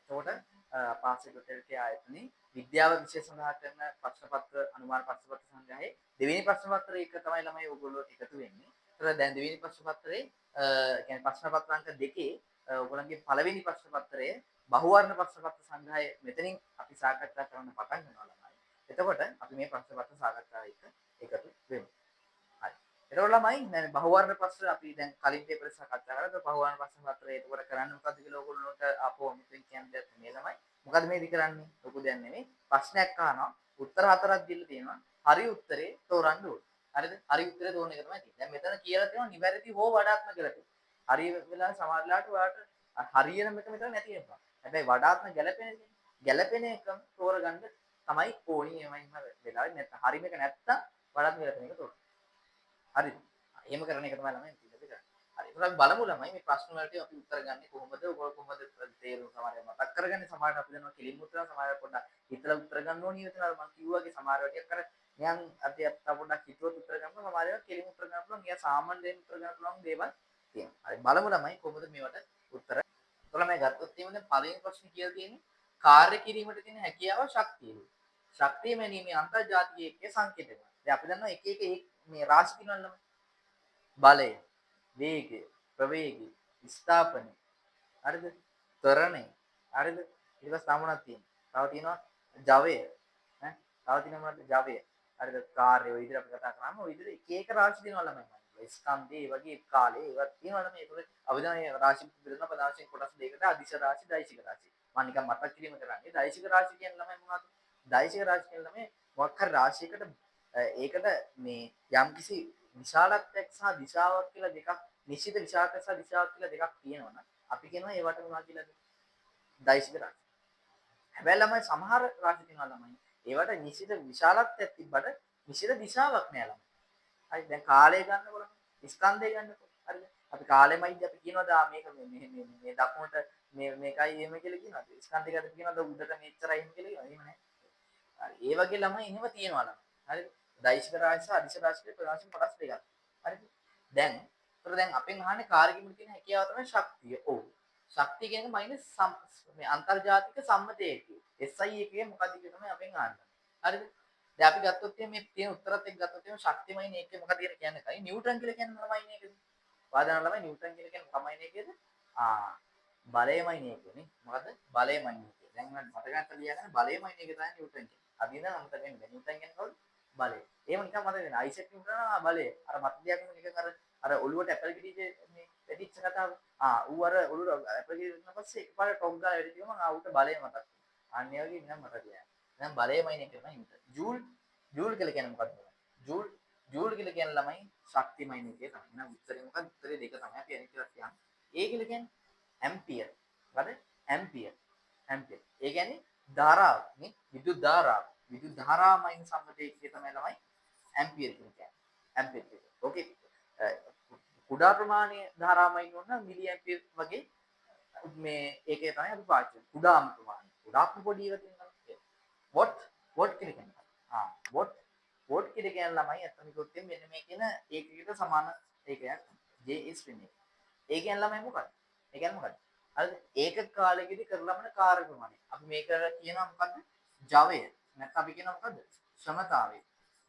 එතකොට පාසල් උත්තරකයේ ආයතනයේ විද්‍යාව විෂය සඳහා කරන ප්‍රශ්න පත්‍ර අනුමාන ප්‍රශ්න පත්‍ර සංග්‍රහයේ දෙවෙනි ප්‍රශ්න පත්‍රය එක තමයි ළමයි ඔයගොල්ලෝ එකතු වෙන්නේ. ඒතර දැන් දෙවෙනි ප්‍රශ්න පත්‍රයේ කියන්නේ ප්‍රශ්න පත්‍ර අංක 2 ඔයගොල්ලන්ගේ පළවෙනි ප්‍රශ්න පත්‍රයේ බහුවර්ණ ප්‍රශ්න පත්‍ර සංග්‍රහය මෙතනින් අපි සාකච්ඡා කරන්න පටන් ගන්නවා ළමයි. එතකොට අපි මේ ප්‍රශ්න පත්‍ර සාකච්ඡාව එක එකතු වෙමු. හරි. එතකොට ළමයි දැන් බහුවර්ණ ප්‍රශ්න අපි දැන් කලින් පේපර් එක සාකච්ඡා කරා. ඒක බහුවර්ණ ප්‍රශ්න පත්‍රය එතකොට කරන්න මොකද්ද කියලා ඔයගොල්ලෝට අපෝ මෙතෙන් කියන්නේ මේ ළමයි. මොකද මේදි කරන්නේ? ලොකු දෙයක් නෙමෙයි. ප්‍රශ්නයක් අහනවා. උත්තර හතරක් දීලා තියෙනවා. හරි උත්තරේ තෝරන්න ඕනේ. හරිද? හරි උත්තරේ තෝරන එක තමයි තියෙන්නේ. දැන් මෙතන කියලා තියෙනවා නිවැරදි හෝ වඩාත්ම ගැලපෙන. හරි වෙලාව සමහරලාට ඔයාලට හරියන එක මෙතන නැති වෙනවා. හැබැයි වඩාත්ම ගැලපෙන එකම තෝරගන්න තමයි ඕනි. එමයිම වෙලාවෙ නැත්නම් හරි මේක නැත්තම් වඩාත්ම ගැලපෙන එක තෝරන්න. හරිද? එහෙම කරන එක තමයි ළමයි ඉතින් කරන්නේ. හරි. ඒක අපි බලමු ළමයි මේ ප්‍රශ්න වලට අපි උත්තර ගන්න කොහොමද? ඔයගොල්ලෝ කොහොමද තේරුම් සමහරව මතක් කරගන්නේ? සමහරවිට අපි දන්නවා කෙලින්ම උත්තර සමහරව පොඩ්ඩක් හිතලා උත්තර ගන්න ඕනේ කියලා මම කිව්වාගේ සමහර වෙලට අර නිකන් අපි පොඩ්ඩක් හිතුවත් උත්තර ගන්නවා සමහර වෙලාවට කෙලින්ම උත්තර ගන්න පුළුවන්. නිකන් සාමාන්‍ය දෙයක් උත්තර ගන්න පුළුවන් දේවල් තියෙනවා. හරි. බලමු ළමයි කොහොමද මේවට උත්තර. ඔයාලා මේ ගත්තොත් එහෙනම් දැන් පළවෙනි ප්‍රශ්නේ කියලා තියෙන්නේ කාර්ය කිරීමට තියෙන හැකියාව ශක්තිය. ශක්තිය මෙනීමේ අන්තර්ජාතික ඒකයේ සංකේතය. දැන් අපි දන්නවා එක එක මේ රාශි තියෙනවා ළමයි. බලය, වේගය, ප්‍රවේගය, විස්ථාපනය, හරිද? ත්වරණය, හරිද? ඊට පස්සේ තව මොනවද තියෙන්නේ? තව තියෙනවා ජවය, ඈ. තව තියෙනවා මොනවද? ජවය. හරිද? කාර්ය ඔය විදිහට අපි කතා කරාම ඔය විදිහට එක එක රාශි දෙනවා ළමයි. ස්කන්ධේ ඒ වගේ කාලේ ඒවත් තියෙනවා ළමයි. ඒක අවදානයේ රාශි බෙදන පදාංශයෙන් කොටස් දෙකකට අදිශ රාශි, දෛශික රාශි. මම නිකන් මතක් කිරීම කරන්නේ. දෛශික රාශි කියන්නේ ළමයි මොනවද? දෛශික රාශි කියන්නේ ළමයි මොකක් හරි රාශියකට ඒකට මේ යම්කිසි විශාලත්වයක් සහ දිශාවක් කියලා දෙකක් නිශ්චිත විශාලත්වයක් සහ දිශාවක් කියලා දෙකක් තියෙනවනම් අපි කියනවා ඒවට මොනවද කියලාද? දෛශික රාශි. හැබැයි ළමයි සමහර රාශි තියෙනවා ළමයි. ඒවට නිශ්චිත විශාලත්වයක් තිබ්බට නිශ්චිත දිශාවක් නෑ ළමයි. හරි දැන් කාලය ගන්නකොට ස්කන්ධය ගන්නකොට හරිද? අපි කාලෙමයිද අපි කියනවාද මේක මේ දකුණට මේකයි එහෙම කියලා කියනවාද? ස්කන්ධය ගැන කියනවාද උඩට මෙච්චරයි එහෙම කියලා කියනවාද? එහෙම නෑ. හරි ඒ වගේ ළමයි එහෙම තියෙනවා ළමයි. හරිද? දෛශික රාශි සහ අදිශ රාශි කියලා ප්‍රකාශන කොටස් දෙකක්. හරිද? දැන් ඒතර දැන් අපෙන් අහන්නේ කාර්යකිමුට තියෙන හැකියාව තමයි ශක්තිය. ඔව්. ශක්තිය කියන්නේ මයිනස් මේ අන්තර්ජාතික සම්මත ඒකය. SI එකේ මොකක්ද කියලා තමයි අපෙන් අහන්නේ. හරිද? දැන් අපි ගත්තොත් මේ තියෙන උත්තරත් එක්ක ගත්තොත් එහෙනම් ශක්තිමයින ඒකේ මොකක්ද කියලා කියන්නේ කයි නිව්ටන් කියලා කියන්නේ මොනමයින ඒකද? වාදන ළමයි නිව්ටන් කියලා කියන්නේ මොකමයින ඒකේද? බලයමයින ඒකනේ. මොකද බලයමයින ඒකේ. දැන් මට මතක නැත්නම් ලියාගන්න බලයමයින ඒක තමයි නිව්ටන් කියන්නේ. අපි ඉඳන් අමතක වෙන්නේ. නිව්ටන් කියන්නේ කවුද? බලය. එහෙම නිකන් මතක වෙන. අයිසෙක් නිව්ටන් බලය. අර මත දියාගෙන නිකන් අර ඔළුවට ඇපල් ගෙඩියේ මේ වැඩිච්ච කතාව. ඌ අර ඔළුවට ඇපල් ගෙඩිය දුන්නා පස්සේ එකපාරට ටොක් ගාලා වැඩි තියම ඌට බලය මතක්. අන්න ඒ වගේ නිකන් මතක තියාගන්න. දැන් බලයමයින ඒක තමයි නිව්ටන්. ජූල් කියලා කියන්නේ මොකක්ද? ජූල් කියලා කියන්නේ ළමයි ශක්තිමයින එකේ තමයි. එහෙනම් උත්තරේ මොකක්ද? උත්තරේ දෙක තමයි අපි අනිත් ඒවා කියන්නේ. ඒ කියලා කියන්නේ ඇම්පියර්. මොකද? ඇම්පියර්. ඒ කියන්නේ ධාරාව නේ විදුලි ධාරාව. විදුලි ධාරාමයින් සම්බන්ධයේ තමයි ළමයි ඇම්පියර් කියන්නේ. ඇම්පියර් කියන්නේ. ඕකේ. කුඩා ප්‍රමාණයේ ධාරාමයින් වුණා මිලි ඇම්පියර් වගේ මේ ඒකේ තමයි අපි පාවිච්චි කරන්නේ. කුඩාම ප්‍රමාණය. කුඩාම පොඩි ඒවා තියෙනවා. වොට් කියලා කියනවා. වොට් කියලා කියන ළමයි අතන කිව්වොත් මෙන්න මේ කියන ඒකයකට සමාන ඒකයක් JS වෙන්නේ. ඒ කියන්නේ ළමයි මොකක්ද? ඒ කියන්නේ මොකක්ද? හරිද? ඒක කාලෙකදී කරලමන කාර්ය ප්‍රමාණය. අපි මේක කියනවා මොකද්ද? ජවය. නැත්නම් අපි කියනවා මොකද්ද? ශ්‍රමතාවය.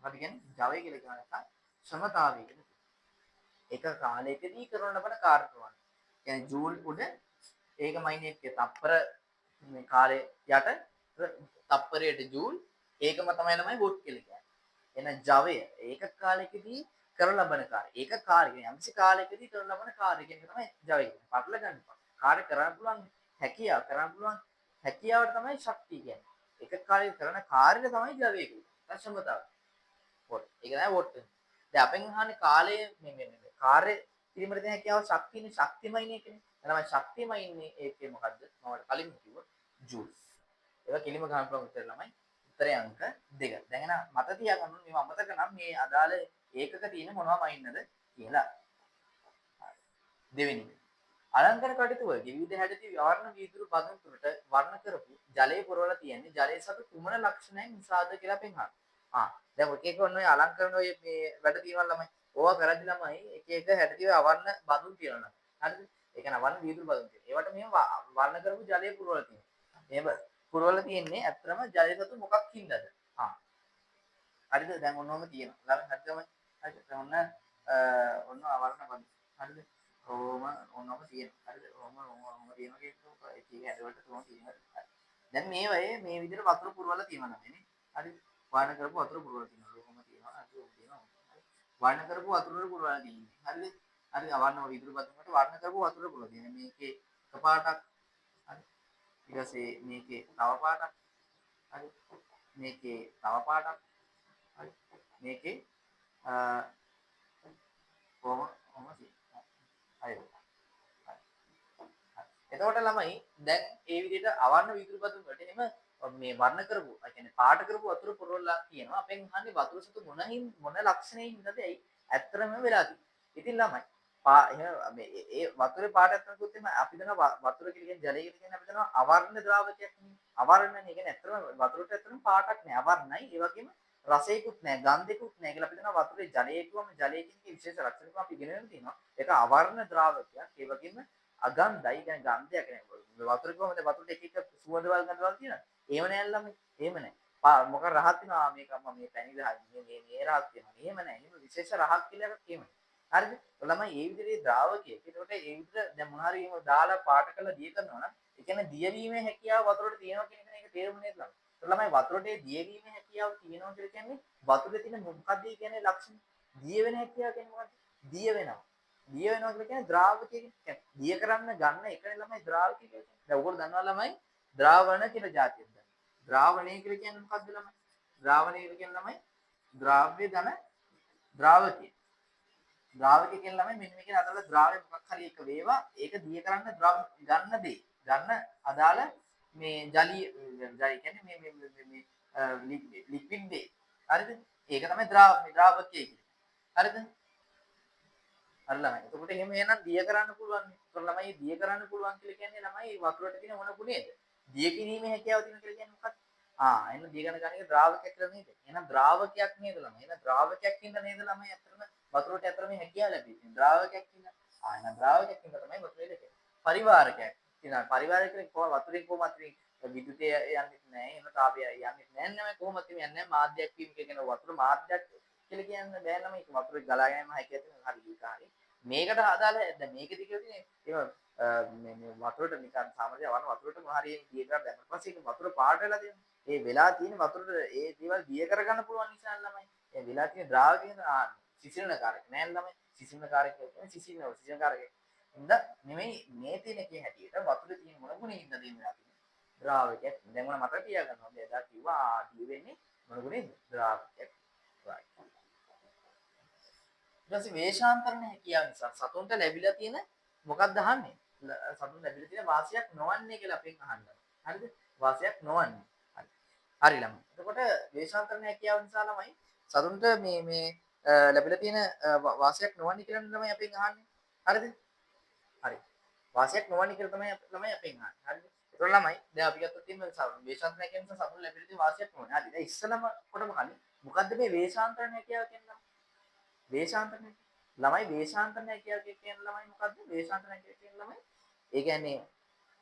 මොකද කියන්නේ? ජවය කියලා කියන එක ශ්‍රමතාවය කියන එක. ඒක කාලයකදී කරන ලබන කාර්ය ප්‍රමාණය. කියන්නේ ජූල් උඩ ඒකමයි නේ තප්පර මේ කාලේ යට තප්පරයට ජූල් ඒකම තමයි ළමයි වොට් කියලා කියන්නේ. එහෙනම් ජවය ඒක කාලෙකදී කරන ලබන කාර්ය. ඒක කාර්ය කියන්නේ යම්කිසි කාලයකදී කරන ලබන කාර්ය කියන එක තමයි ජවය කියන්නේ. පටල ගන්න එපා. කාර්ය කරන්න පුළුවන් හැකියාව කරන්න පුළුවන් හැකියාවට තමයි ශක්තිය කියන්නේ. එක කාලයක කරන කාර්යය තමයි ජවය කියන්නේ. ශ්‍රමතාව. වොට්. ඒක තමයි වොට්. දැන් අපෙන් අහන්නේ කාලය මේ කාර්ය කිරීමට තියෙන හැකියාව ශක්තියනේ ශක්තිමයිනේ කියන්නේ. එහෙනම් ශක්තිමයිනේ ඒකේ මොකද්ද? මම කලින් කිව්වා ජූල්. ඒක කිලිම ගන්න පුළුවන් උත්තර ළමයි. උත්තරේ අංක 2. දැන් එන මත තියාගන්න ඕනේ මේ අමතක නම් මේ අදාළ ඒකක තියෙන මොනවම ඉන්නද කියලා. දෙවෙනි. අලංකර කටයුතු වලදී විවිධ හැඩති වර්ණ වීදුරු පදන් තුනට වර්ණ කරපු ජලයේ පුරවලා තියෙන්නේ ජලයේ සතු කුමන ලක්ෂණයන් නිසාද කියලා අපි අහනවා. දැන් ඔක එක ඔන්න ඔය අලංකරන ඔය මේ වැඩ තියෙනවා ළමයි. ඕවා කරද්දි ළමයි එක එක හැඩති වර්ණ බඳුන් තියෙනවා. හරිද? ඒ කියන්නේ වර්ණ වීදුරු බඳුන් තියෙනවා. ඒවට මෙහෙම වර්ණ කරපු ජලයේ පුරවලා තියෙනවා. එහෙම පුරවල තියෙන්නේ ඇත්තම ජලය සතු මොකක් හින්දාද? ආ හරිද? දැන් ඔන්නෝම තියෙනවා. ළඟ හරිදම හරිද? දැන් ඔන්න ආවරණ බඳ. හරිද? ඕම ඔන්නෝම තියෙනවා. හරිද? ඕම තියෙනවා කියනකොට ඒක ඇදවලට තුන තියෙනවා. දැන් මේ වගේ මේ විදිහට වතුර පුරවලා තියෙනවා නේ. හරිද? වාහන කරපු වතුර පුරවලා තියෙනවා. ඕම තියෙනවා. හරිද? ඕම තියෙනවා. වාහන කරපු වතුර වල පුරවලා තියෙන්නේ. හරිද? හරි අවන්න විදුරු බතුමට වර්ණ කරපු වතුර පුරවලා තියෙනවා. මේකේ එකපාරටක් හරි. ඊට පස්සේ මේකේ තව පාටක් හරි. මේකේ තව පාටක් හරි. මේකේ කොහොම කොහොම තියෙනවා. හරි. එතකොට ළමයි දැන් ඒ විදිහට අවන්න විදුරු බතුන් වලට එහෙම මේ වර්ණ කරපු, ඒ කියන්නේ පාට කරපු වතුර පුරවලා තියෙනවා. අපෙන් අහන්නේ වතුර සතු මොන ලක්ෂණයෙන් ඉඳද ඇත්තටම වෙලා තියෙන්නේ. ඉතින් ළමයි එහෙම මේ ඒ වතුරේ පාට ඇත්තනකුත් එම අපි දන්නවා වතුර කියන්නේ ජලය කියන්නේ අපි දන්නවා අවර්ණ ද්‍රාවකයක් නේ. අවර්ණනේ. ඒ කියන්නේ ඇත්තටම වතුරට ඇත්තටම පාටක් නෑ. අවර්ණයි. ඒ වගේම රසයකුත් නෑ, ගන්ධයකුත් නෑ කියලා අපි දන්නවා. වතුරේ ජලය කියවම ජලය කියන විශේෂ ලක්ෂණයක් අපි ඉගෙනගෙන තියෙනවා. ඒක අවර්ණ ද්‍රාවකයක්. ඒ වගේම අගන්ධයි කියන්නේ ගන්ධයක් නේ. වතුර කොහොමද වතුරට එක එක සුවඳ වල් ගඳවල් තියෙනවා. ඒව නෑ ළමයි. එහෙම නෑ. මොකක් රහක් තියෙනවා මේක අම්මා මේ පැණි රහක් මේ රහක් තියෙනවා. එහෙම නෑ. එහෙම විශේෂ රහක් කියලා එකක් එහෙම. හරිද? ළමයි මේ විදිහේ ද්‍රාවකයක. ඒකට ඒ විදිහට දැන් මොන හරි එහෙම දාලා පාට කරලා දිය කරනවා නම් ඒ කියන්නේ දියවීමේ හැකියාව වතුරට තියෙනවා කියන එක නේද තේරුම් නේද ළමයි? ළමයි වතුරට දියවීමේ හැකියාව තියෙනවා කියලා කියන්නේ වතුරේ තියෙන මොකක්ද කියන්නේ ලක්ෂණ? දිය වෙන හැකියාව කියන්නේ මොකක්ද? දිය වෙනවා. දිය වෙනවා කියලා කියන්නේ ද්‍රාවකයේ දිය කරන්න ගන්න එකනේ ළමයි ද්‍රාවකය කියන්නේ. දැන් ඔයගොල්ලෝ දන්නවා ළමයි ද්‍රාවණ කියලා જાතියක් දන්නවා. ද්‍රාවණය කියලා කියන්නේ මොකක්ද ළමයි? ද්‍රාවණය කියලා කියන්නේ ළමයි ද්‍රාව්‍ය ධන ද්‍රාවකය. ද්‍රාවකය කියන ළමයි මෙන්න මේකේ අදාළ ද්‍රාව්‍ය මොකක් හරි එක වේවා ඒක දිය කරන්න ගන්න දේ. ගන්න අදාළ මේ ජලීය කියන්නේ මේ ලික්විඩ් දේ. හරිද? ඒක තමයි ද්‍රාවකය කියන්නේ. හරිද? හරි ළමයි. එතකොට එහෙම එහෙනම් දිය කරන්න පුළුවන්. ඒතකොට ළමයි දිය කරන්න පුළුවන් කියලා කියන්නේ ළමයි වතුරට තියෙන මොන ගුණයද? දිය කිරීමේ හැකියාව තියෙන කියලා කියන්නේ මොකක්ද? එන්න දිය ගන්න ගන්නේ ද්‍රාවකයක් කියලා නේද? එහෙනම් ද්‍රාවකයක් නේද ළමයි? එහෙනම් ද්‍රාවකයක් ඉඳ නේද ළමයි අතරම වතුරට ඇතරම හැකියාව ලැබෙන්නේ. ද්‍රාවකයක් ඉඳ. එහෙනම් ද්‍රාවකයක් ඉඳ තමයි වතුරේ ලැබෙන්නේ. පරිවාරකයක්. ඉතින් පරිවාරක කියන්නේ කොහොම වතුරෙන් කොහොමද විදුලිතය යන්නේ නැහැ. එහෙම තාපය යන්නේ නැහැ නේද? කොහොමද යන්නේ? මාධ්‍යයක් වීම කියන වතුර මාධ්‍යයක් කියලා කියන්න බෑ ළමයි. වතුරේ ගලා යෑම හැකියාව තියෙන හරි ඒකාරයි. මේකට අදාළ දැන් මේකෙදි කියන්නේ එහෙම මේ වතුරට නිකන් සාමාන්‍ය වතුරට මොහරිය දිය කරලා දැම්මම පස්සේ ඒක වතුර පාට වෙලා තියෙනවා. ඒ වෙලා තියෙන වතුරට ඒ දේවල් දිය කරගන්න පුළුවන් නිසා ළමයි. ඒ වෙලා තියෙන ද්‍රාවකයෙන් සිසිලනකාරක නෑ ළමයි. සිසිලනකාරක කියන්නේ සිසිලනකාරක. ඉඳ නෙමෙයි මේ තියෙන එකේ හැටියට වතුරේ තියෙන මොන ගුණේ ඉඳ දෙන්නවා කියන්නේ. ද්‍රාවකයක්. දැන් මම මතක තියාගන්න ඕනේ. එදා කිව්වා දිය වෙන්නේ මොන ගුණේද? ද්‍රාවකයක්. right. ඊට පස්සේ වේශාන්තරණ හැකියාව නිසා සතුන්ට ලැබිලා තියෙන මොකක්ද අහන්නේ? සතුන් ලැබිලා තියෙන වාසියක් නොවන්නේ කියලා අපෙන් අහනවා. හරිද? වාසියක් නොවන්නේ. හරි. හරි ළමයි. එතකොට වේශාන්තරණ හැකියාව නිසා ළමයි සතුන්ට මේ ලැබිලා තියෙන වාසියක් නොවන්නේ කියලා ළමයි අපෙන් අහන්නේ. හරිද? හරි. වාසියක් නොවන්නේ කියලා තමයි ළමයි අපෙන් අහන්නේ. හරිද? ඒතකොට ළමයි දැන් අපි ගත්තොත් තියෙන වේශාන්තරණ හැකියාව නිසා සතුන් ලැබිලා තියෙන වාසියක් නොවන්නේ. හරි. දැන් ඉස්සලම කොටම කන්නේ මොකද්ද මේ වේශාන්තරණ හැකියාව කියන්නේ? වේශාන්තරණය. ළමයි වේශාන්තරණය කියලා කියන ළමයි මොකද්ද? වේශාන්තරණය කියලා කියන ළමයි ඒ කියන්නේ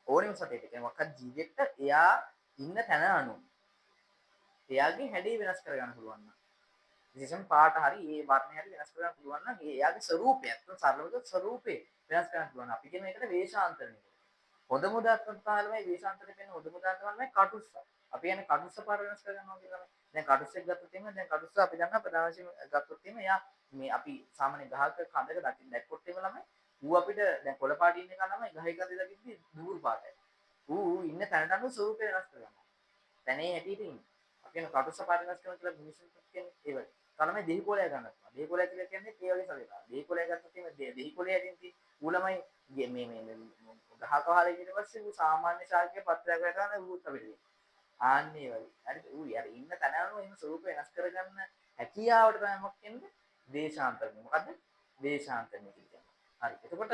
ඕනෙම සතෙක් කියන්නේ මොකක්ද ජීවිතෙට එයා ඉන්න තැන අනුව එයාගේ හැඩය වෙනස් කරගන්න පුළුවන් නම් විශේෂයෙන් පාට හරි ඒ වර්ණය හරි වෙනස් කරගන්න පුළුවන් නම් එයාගේ ස්වරූපය අත්ත සරලව ස්වරූපේ වෙනස් කරගන්න පුළුවන්. අපි කියන එකට වේශාන්තරණය. හොඳම උදාහරණ තමයි වේශාන්තරණය කියන්නේ හොඳම උදාහරණ තමයි කටුස්ස. අපි කියන්නේ කටුස්ස පාට වෙනස් කරගන්නවා කියලා තමයි. දැන් කටුස්සෙක් ගත්තොත් එහෙම දැන් කටුස්ස අපි දන්නා ප්‍රධාන වශයෙන් ගත්තොත් එහෙම එයා මේ අපි සාමාන්‍ය ගහක කඳක දැක්කොත් එහෙම ළමයි ඌ අපිට දැන් කොළ පාටින් ඉන්න එක ළමයි ගහේ කඳේ දකිද්දි දුරු පාටයි. ඌ ඉන්න තැනට අනුව ස්වරූපය වෙනස් කරගන්නවා. තැනේ හැටියට ඉන්නේ. අපි කියන කටුස්ස පාට වෙනස් කරනවා කියලා මිනිස්සුන්ට කියන්නේ ඒ වගේ. තමයි දෙහි කොළය ගන්නවා. දෙහි කොළය කියලා කියන්නේ ඒ වගේ සතෙක්. දෙහි කොළය ගත්තොත් එහෙම දෙහි කොළය ඇදින්ති ඌ ළමයි මේ ගහක වහලා ඉන්න පස්සේ ඌ සාමාන්‍ය ශාකයේ පත්‍රයක් ගන්න ඌත් අපිට. ආන්නේ වගේ. හරිද? ඌ යාර ඉන්න තැන අනුව එහෙම ස්වරූප වෙනස් කරගන්න හැකියාවට තමයි මොකක් කියන්නේ? දේශාන්තරණය. මොකද්ද? දේශාන්තරණය කියන්නේ. හරි. එතකොට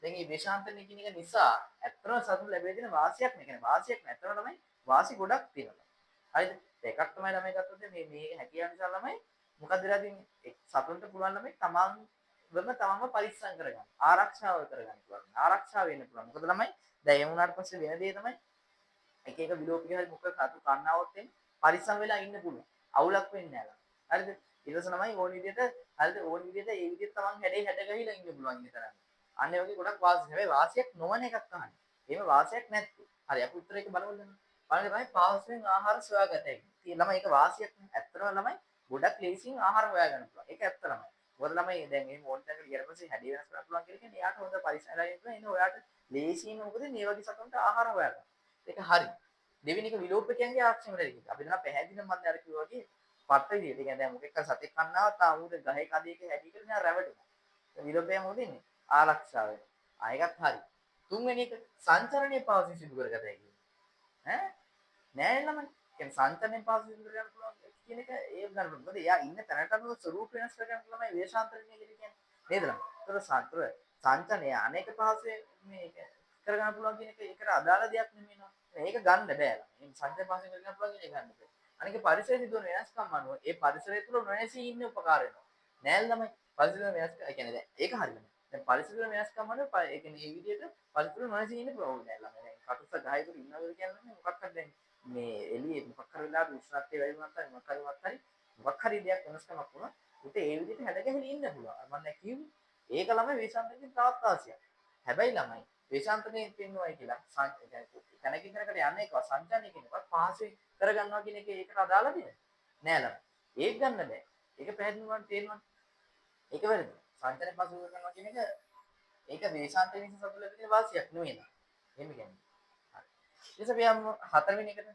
දැන් මේ දේශාන්තරණය කියන එක නිසා ඇත්තම සතුන් ලැබෙන දෙන වාසියක් නේ. කියන්නේ වාසියක් නැත්නම් තමයි වාසි ගොඩක් තියෙනවා. හරිද? එකක් තමයි ළමයි ගත්තොත් මේ හැකියාව නිසා ළමයි මොකද වෙලා තියෙන්නේ? සතුන්ට පුළුවන් ළමයි තමන්ම පරිස්සම් කරගන්න. ආරක්ෂාව කරගන්න පුළුවන්. ආරක්ෂා වෙන්න පුළුවන්. මොකද ළමයි දැන් එහෙම වුණාට පස්සේ වෙන දේ තමයි එක එක විලෝපික හරි මොකක් හරි කන්නාවොත් එන්නේ පරිස්සම් වෙලා ඉන්න පුළුවන්. අවුලක් වෙන්නේ නැහැ. හරිද? ඊට පස්සේ තමයි ඕන විදිහට හරිද ඕන විදිහට ඒ විදිහට තමන් හැඩ ගහිලා ඉන්න පුළුවන් ඉන්න තරම්. අන්න ඒ වගේ ගොඩක් වාසිය. හැබැයි වාසියක් නොවන එකක් අහන්නේ. එහෙම වාසියක් නැත්තේ. හරි අපි උත්තරේක බලමු දැන්. බලන්න තමයි පාස්වෙන් ආහාර සොයාගත හැකි. ඉතින් ළමයි ඒක වාසියක් නේ. ඇත්තටම ළමයි ගොඩක් ලේසියෙන් ආහාර හොයා ගන්න පුළුවන්. ඒක ඇත්ත ළමයි. මොකද ළමයි දැන් මේ මොන් තැනකට ගියට පස්සේ හැඩය වෙනස් කරන්න පුළුවන් කියලා කියන්නේ එයාට හොඳ පරිසරයක් ඉන්න එන ඔයාට ලේසියෙන් මොකද මේ වගේ සතුන්ට ආහාර හොයා ගන්න. ඒක හරි. දෙවෙනි එක විලෝපකයන්ගේ ආක්ෂේප දෙක. අපි දන්නා පැහැදිලිව මම අර කිව්වා වගේ පට්ට විදියට. ඒ කියන්නේ දැන් මොකෙක් හරි සතෙක් කන්නාවත් ආමුද ගහේ කඩේක හැටි කියලා නෑ රැවටෙනවා. ඒ විලෝපය මොකද ඉන්නේ? ආරක්ෂාව වෙනවා. ඒකත් හරි. තුන්වෙනි එක සංචරණයේ පාවිච්චි සිදු කරගත හැකියි. ඈ නෑ ළමයි. කියන්නේ සංචරණයේ පාවිච්චි සිදු කරගන්න පුළුවන් කියන එක ඒ ගන්න පුළුවන්. මොකද එයා ඉන්න තැනට අනුව ස්වරූප වෙනස් කරගන්න ළමයි වේශාන්තරණය කියලා කියන්නේ. නේද ළමයි? ඒතර සංචරණය අනේක පාවිච්චි මේ කරගන්න පුළුවන් කියන එක ඒකට අදාළ දෙයක් නෙමෙයි නෝ. ඒක ගන්න බෑ ළමයි. සංචරණය පාවිච්චි කරගන්න පුළුවන් කියන එක ගන්න බෑ. අනික පරිසරය සිදුවන වෙනස්කම් අනුව ඒ පරිසරය තුළ නොනැසී ඉන්න උපකාර වෙනවා. නෑ ළමයි. පරිසරය වෙනස් කියන්නේ දැන් ඒක හරියම. දැන් පරිසරය වෙනස්කම් අනුව ඒ කියන්නේ මේ විදිහට පරිසරය නොනැසී ඉන්න පුළුවන් නෑ ළමයි. දැන් කටුස ගහේ තුල ඉන්නවා කියන්නේ මොකක් හරි දැන් මේ එළියේ මොකක් හරි වෙලාවක උෂ්ණත්වය වැඩි වුණාත් හරි මොකක් හරි දෙයක් වෙනස්කමක් වුණා. උට ඒ විදිහට හැඩගැහිලා ඉන්න පුළුවන්. මම දැන් කිව්වේ ඒක ළමයි වේශාන්තරයෙන් තවත් ආසියක්. හැබැයි ළමයි වේශාන්තරයෙන් පෙන්වයි කියලා තැනකින් තැනකට යන්නේ එක සංචාරණය කියන එක පහසුවෙන් කරගන්නවා කියන එක ඒකට අදාළද නෑ ළමයි. ඒක ගන්න බෑ. ඒක පැහැදිලිව ගන්න තේරෙනවා. ඒක වැරදි. සංචාරණය පසු කරනවා කියන එක ඒක වේශාන්තරයෙන් සතුල තියෙන වාසියක් නෙවෙයි නේද? එහෙම කියන්නේ. හරි. ඊට පස්සේ අපි යමු හතරවෙනි එකට.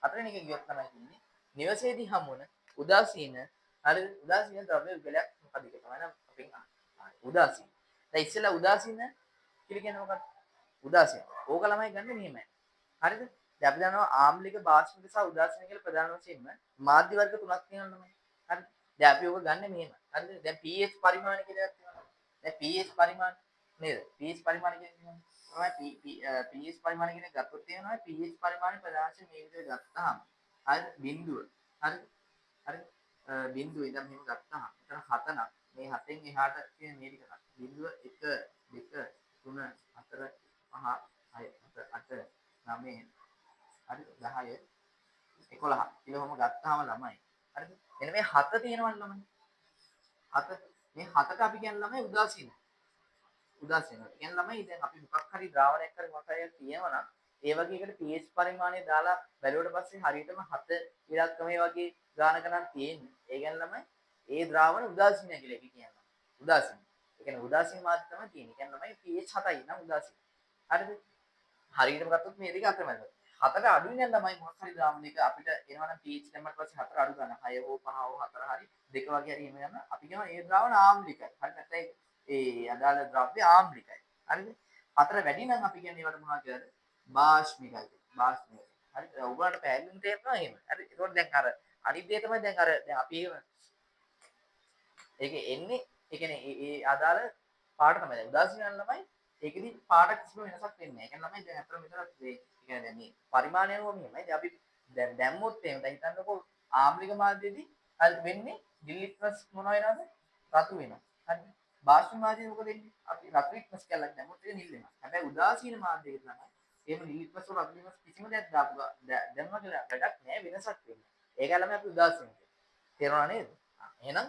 හතරවෙනි එක කියොත් තමයි කියන්නේ නිවසේදී හමුවන උදාසීන හරි උදාසීන ද්‍රව්‍ය යුගලයක් මොකද ඒක තමයි නම් අපෙන් අහන්නේ. උදාසීන. දැන් ඉස්සෙල්ලා උදාසීන කියලා කියන්නේ මොකක්ද? උදාසීන. ඕක ළමයි ගන්න මෙහෙමයි. හරිද? දැන් අපි දන්නවා ආම්ලික බාෂ්මික සහ උදාසීන කියලා ප්‍රධාන වශයෙන්ම මාධ්‍ය වර්ග තුනක් තියෙනවා ළමයි. හරිද? දැන් අපි ඕක ගන්න මෙහෙම. හරිද? දැන් pH පරිමාණ කියලා එකක් තියෙනවා. දැන් pH පරිමාණ නේද? pH පරිමාණ කියන්නේ තමයි pH පරිමාණ කියන එක ගත්තොත් තියෙනවා pH පරිමාණය ප්‍රධාන වශයෙන් මේ විදිහට ගත්තාම හරිද? බිඳුව. හරිද? හරිද? බිඳුව ඉඳන් මෙහෙම ගත්තාම එතන 7 නම් මේ 7න් එහාට තියෙන මේ ටික ගන්න. බිඳුව 1 2 3 4 5 6 7 8 9 හරි 10 11 කිලෝම ගත්තාම ළමයි හරිද එන්න මේ 7 තියෙනවනේ ළමයි 7 මේ 7ට අපි කියන්නේ ළමයි උදාසීන කියන්නේ ළමයි දැන් අපි මොකක් හරි ද්‍රාවණයක් හරි මොකක් හරි තියෙනවා නම් ඒ වගේ එකට pH පරිමාණය දාලා බැලුවට පස්සේ හරියටම 7 ඉලක්කමේ වගේ ගානක නම් තියෙන්නේ ඒ කියන්නේ ළමයි ඒ ද්‍රාවණ උදාසීන කියලා අපි කියනවා උදාසීන ඒ කියන්නේ උදාසීන මාත්‍ර තමයි තියෙන්නේ කියන්නේ ළමයි pH 7යි නම් උදාසීන හරිද හරියටම ගත්තොත් මේ දෙක අතරමැද. 7ට අඩුයි නම් ළමයි මොකක් හරි දාමුන එක අපිට එනවනම් pH දැම්මට පස්සේ 4 අඩු ගන්න. 6 හෝ 5 හෝ 4 හරි දෙක වගේ හරි එහෙම යන අපි කියනවා ඒ ද්‍රාවණ ආම්ලිකයි. හරි නැත්නම් ඒ අදාළ ද්‍රව්‍ය ආම්ලිකයි. හරිද? 4 වැඩි නම් අපි කියන්නේ ඒවට මොනවද කියලාද? බාෂ්මිකයි. බාෂ්මිකයි. හරි. ඔයගොල්ලන්ට පැහැදිලිවම තේරෙනවා එහෙම. හරි. ඒකෝට දැන් අර අනිත් දේ තමයි දැන් අර දැන් අපි ඒකේ එන්නේ ඒ කියන්නේ ඒ අදාළ පාඩ තමයි. දැන් උදාසීන ළමයි ඒකෙදි පාඩ කිසිම වෙනසක් වෙන්නේ නැහැ. ඒ කියන්නේ ළමයි දැන් අතන මෙතන ඒ කියන්නේ මේ පරිමාණය අනුව මෙහෙමයි. දැන් අපි දැන් දැම්මොත් එහෙම දැන් හිතන්නකෝ ආම්ලික මාධ්‍යයේදී හරි වෙන්නේ ඩිලිට්මස් මොන වෙනවද? රතු වෙනවා. හරි. බාෂ්ප මාධ්‍යයේ මොකද වෙන්නේ? අපි රතු ලිට්මස් කැල්ලක් දැම්මොත් ඒක නිල් වෙනවා. හැබැයි උදාසීන මාධ්‍යයක තමයි එහෙම ලිට්මස් වල රතු ලිට්මස් කිසිම දෙයක් දාපු දැම්ම කියලා වැඩක් නැහැ වෙනසක් වෙන්නේ. ඒකයි ළමයි අපි උදාසීන කියන්නේ. තේරුණා නේද? එහෙනම්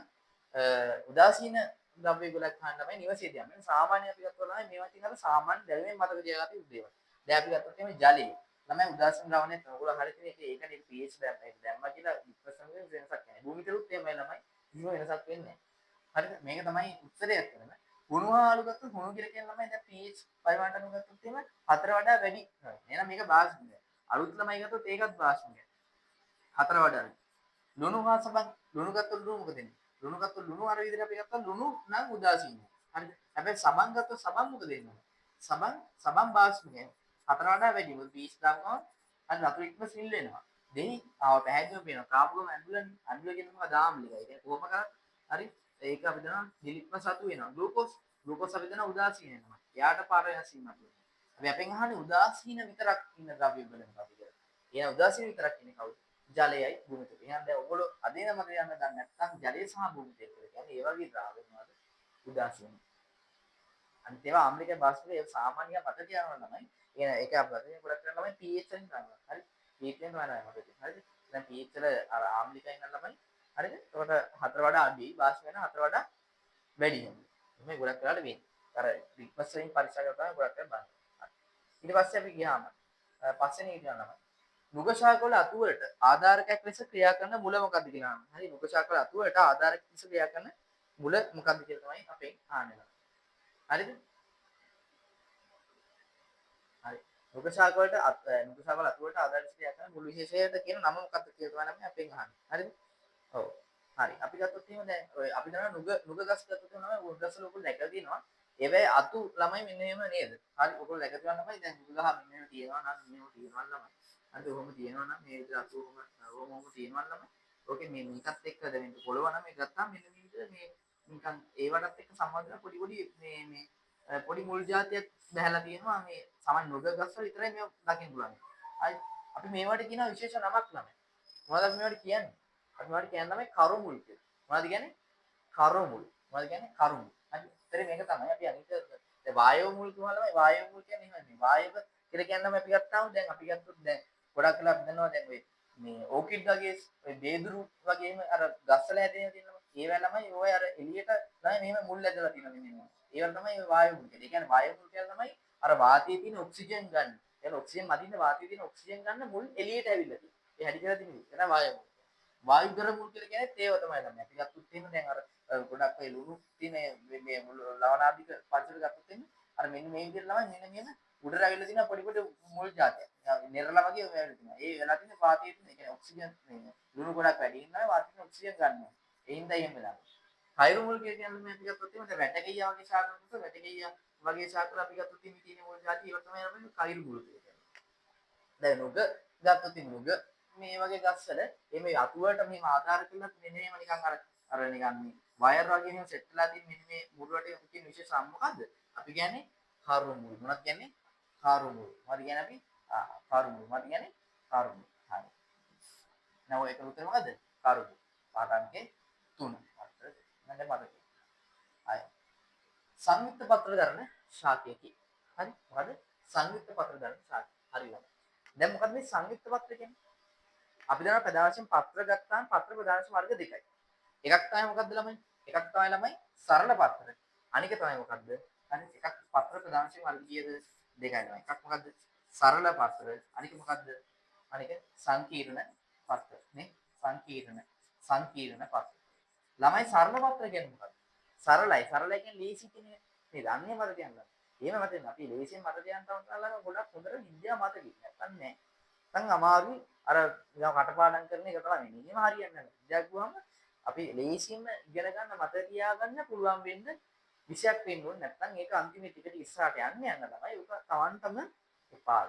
උදාසීන ද්‍රව්‍ය ගොඩක් ගන්න තමයි නිවසේදී යන්නේ. සාමාන්‍ය අපි ගත්තොත් ළමයි මේවා තියෙන අර සාමාන්‍ය දැනුමෙන් මතක තියාගන්න යුතු දේවල්. දැන් අපි ගත්තොත් එimhe ජලය. ළමයි උදාසීන ද්‍රවණය ඔයගොල්ලෝ හරියට ඒකනේ pH දැම්මා කියලා විපස්සන වෙනසක් නැහැ. භූමිතලුත් එහෙමයි ළමයි. කිසිම වෙනසක් වෙන්නේ නැහැ. හරිද? මේක තමයි උත්තරය ඇත්තටම. හුණු හා අලු ගත්තොත් හුණු කියලා කියන ළමයි දැන් pH පරිමාණයට අනුව ගත්තොත් එහෙම 4 වඩා වැඩි. එහෙනම් මේක බාස්මිකයි. අලුත් ළමයි ගත්තොත් ඒකත් බාස්මිකයි. 4 වඩා වැඩි. ලුණු හා සබන් ලුණු ගත්තොත් ලුණු මොකද වෙන්නේ? ලුණු ගත්තොත් ලුණු අර විදිහට අපි ගත්තා ලුණු නම් උදාසීනයි. හරිද? හැබැයි සබන් ගත්තොත් සබන් මොකද වෙන්නේ? සබන් බාස්මිකයි. 4 වඩා වැඩි. මොකද පීස් දානවා අර රතු ඉක්ම සිල් වෙනවා. දෙහි ආව පැහැදිලිව පේනවා. කාපුවම ඇඳුලන්නේ. ඇඳුල කියන්නේ මොකද? ආම්ලිකයි. ඒ කියන්නේ කොහොම කරත් හරි ඒක අපි දන්නවා දිලිත්ම සතු වෙනවා. ග්ලූකෝස් අපි දන්නවා උදාසීන වෙනවා. එයාට පාර වෙනස් වීමක් වෙනවා. අපි අපෙන් අහන්නේ උදාසීන විතරක් ඉන්න ද්‍රව්‍ය වල මොකද කියලා. එයා උදාසීන විතරක් ඉන්නේ කවුද? ජලයයි භූමිතලයි. එහෙනම් දැන් ඔයගොල්ලෝ අදින මත යන්න දන්නේ නැත්නම් ජලය සහ භූමිතලය කියලා කියන්නේ ඒ වගේ ද්‍රව්‍ය මොනවද? උදාසීන. අනිත් ඒවා ආම්ලික බාස්පේ ඒ සාමාන්‍ය මත තියාගන්න තමයි ඒක අපිට ගොඩක් කරලා ළමයි pH වලින් ගන්නවා. හරි. pH වලින් ගන්නවා මතකද? හරිද? දැන් pH වල අර ආම්ලිකයෙන් ගන්න ළමයි. හරිද? එතකොට 4 වඩා අඩුයි. වාෂ්ප වෙන 4 වඩා වැඩි වෙනවා. මේ ගොඩක් කරලාට වෙන්නේ. අර රික්වස් වලින් පරීක්ෂා කරලා තමයි ගොඩක් කරලා බලන්නේ. ඊට පස්සේ අපි ගියාම පස්වෙනි එක යනවා. නුග ශාක වල අතු වලට ආධාරකයක් ලෙස ක්‍රියා කරන මුල මොකක්ද කියලා අහනවා. හරි නුග ශාක වල අතු වලට ආධාරක ලෙස ක්‍රියා කරන මුල මොකක්ද කියලා තමයි අපෙන් අහන්නේ. හරිද? හරි. නුග ශාක වලට නුග ශාක වල අතු වලට ආධාරක ලෙස ක්‍රියා කරන මුල් විශේෂයට කියන නම මොකක්ද කියලා තමයි අපෙන් අහන්නේ. හරිද? ඔව්. හරි. අපි ගත්තොත් එහෙම දැන් ඔය අපි දන්නවා නුග ගස් ගත්තොත් තමයි නුග ගස් වල ඔයගොල්ලෝ දැකලා තියෙනවා. ඒවැයි අතු ළමයි මෙන්න එහෙම නේද? හරි. ඔයගොල්ලෝ දැකලා තියෙනවා තමයි දැන් නුග ගහ මෙන්න එහෙම තියෙනවා නම් මෙහෙම තියෙනවා ළමයි. හරිද? ඔහොම තියෙනවා නම් මේ විදිහට අතු ඔහොම තියෙනවා ළමයි. ඕකේ මේ මේකත් එක්ක දැන් මේක පොළව නම් මේ ගත්තාම මෙන්න මේ විදිහට මේ නිකන් ඒවටත් එක්ක සම්බන්ධ පොඩි පොඩි මේ පොඩි මුල් జాතියක් බහැලා තියෙනවා මේ සමහර නුග ගස් වල විතරයි මේ දකින්න පුළුවන්. හරි. අපි මේවට කියන විශේෂ නමක් ළමයි. මොනවද අපි මේවට කියන්නේ? අපි මේවට කියන්නේ තමයි කරුමුල් කියලා. මොනවද කියන්නේ? කරුමුල්. මොනවද කියන්නේ? කරුමුල්. හරි. ඉතින් මේක තමයි අපි අනිත් දැන් වායව මුල් කියවලම වායව මුල් කියන්නේ එහෙමයි. මේ වායව කියලා කියනම අපි ගත්තාම දැන් අපි ගත්තොත් දැන් ගොඩක් වෙලා අපි දන්නවා දැන් මේ ඕකිඩ් වගේ ඔය බේදුරු වගේම අර ගස්වල හැදෙන තියෙනවා. ඒවා ළමයි ඔය අර එළියට තමයි මෙහෙම මුල් ඇදලා තියෙනවා මෙන්න. ඒවල තමයි ඔය වායව මුල් කියන්නේ. ඒ කියන්නේ වායව මුල් කියලා තමයි අර වාතයේ තියෙන ඔක්සිජන් ගන්න. එතන ඔක්සිජන් මදින්න වාතයේ තියෙන ඔක්සිජන් ගන්න මුල් එළියට ඇවිල්ලා තියෙනවා. ඒ හැදි කියලා තියෙන එක තමයි වායව මුල්. වායුදර මුල් කියලා කියන්නේ ඒව තමයි ළමයි. අපි ගත්තොත් එහෙම දැන් අර ගොඩක් ඔය ලුණු තියෙන මේ ලවණාධික පරිසර ගත්තොත් එහෙම අර මෙන්න මේ විදිහට ළමයි මෙන්න මෙහෙම උඩට ඇවිල්ලා තියෙන පොඩි පොඩි මුල් జాතියක්. නිරලා වගේ ඔය ඇවිල්ලා තියෙනවා. ඒ වෙලා තියෙන වාතයේ තියෙන ඒ කියන්නේ ඔක්සිජන් මේ ලුණු ගොඩක් වැඩි වෙනවා වාතයෙන් ඔක්සිජන් ගන්නවා. ඒ හින්දා එහෙම වෙලා. කයිරු මුල් කියන්නේ මේ අපි ගත්තොත් එහෙම දැන් වැටකෙයියා වගේ ශාකවලට වැටකෙයියා වගේ ශාකවල අපි ගත්තොත් එහෙම තියෙන මුල් జాති ඒවා තමයි අපි කයිරු මුල් කියලා කියන්නේ. දැන් නුග ගත්තොත් නුග මේ වගේ ගස්වල මේ අතු වලට මෙහෙම ආධාර කරලා මෙන්න මේව නිකන් අර නිකන් මේ වයර් වගේ එහෙම සෙට් වෙලා තියෙන මෙන්න මේ මුල් වලට තියෙන විශේෂ සම් මොකද්ද? අපි කියන්නේ කරු මුල්. මොනවද කියන්නේ? කරු මුල්. මොකද කියන්නේ අපි? කරු මුල්. මොකද කියන්නේ? කරු මුල්. හරි. නෝ ඒක උත්තර මොකද්ද? කරු මුල්. පාඩම්කේ 3. හරිද? මම මතකයි. අය සංයුක්ත පත්‍ර දරන ශාකයකි. හරි? මොකද? සංයුක්ත පත්‍ර දරන ශාකය. හරියට. දැන් මොකද මේ සංයුක්ත පත්‍ර කියන්නේ? අපි දන්නවා ප්‍රධාන වශයෙන් පත්‍ර ගත්තාම පත්‍ර ප්‍රධාන වශයෙන් වර්ග දෙකයි. එකක් තමයි මොකද්ද ළමයි? එකක් තමයි ළමයි සරල පත්‍ර. අනික තමයි මොකද්ද? අනිත් එකක් පත්‍ර ප්‍රධාන වශයෙන් වර්ග කීයද? දෙකයි ළමයි. එකක් මොකද්ද? සරල පත්‍ර. අනික මොකද්ද? අනික සංකීර්ණ පත්‍ර. නේ? සංකීර්ණ පත්‍ර. ළමයි සරල පත්‍ර කියන්නේ මොකද්ද? සරලයි. සරලයි කියන්නේ ලේසි කියන එක. නේද? අන්නේ මතක තියන්න. එහෙම මතක අපි ලේසියෙන් මතක තියන්න තමයි ගොඩක් හොඳට විද්‍යාව මතකයි. නැත්තම් නෑ. නැත්නම් අමාරුයි අර නිකන් කටපාඩම් කරන එක තමයි වෙන්නේ. එහෙම හරියන්නේ නැහැ. විද්‍යාව ගුවම අපි ලේසියෙන්ම ඉගෙන ගන්න මතක තියාගන්න පුළුවන් වෙන්න විෂයක් වෙන්න ඕනේ. නැත්නම් ඒක අන්තිමේ ටික ටික ඉස්සරහට යන්න තමයි උක තවන්ටම එපා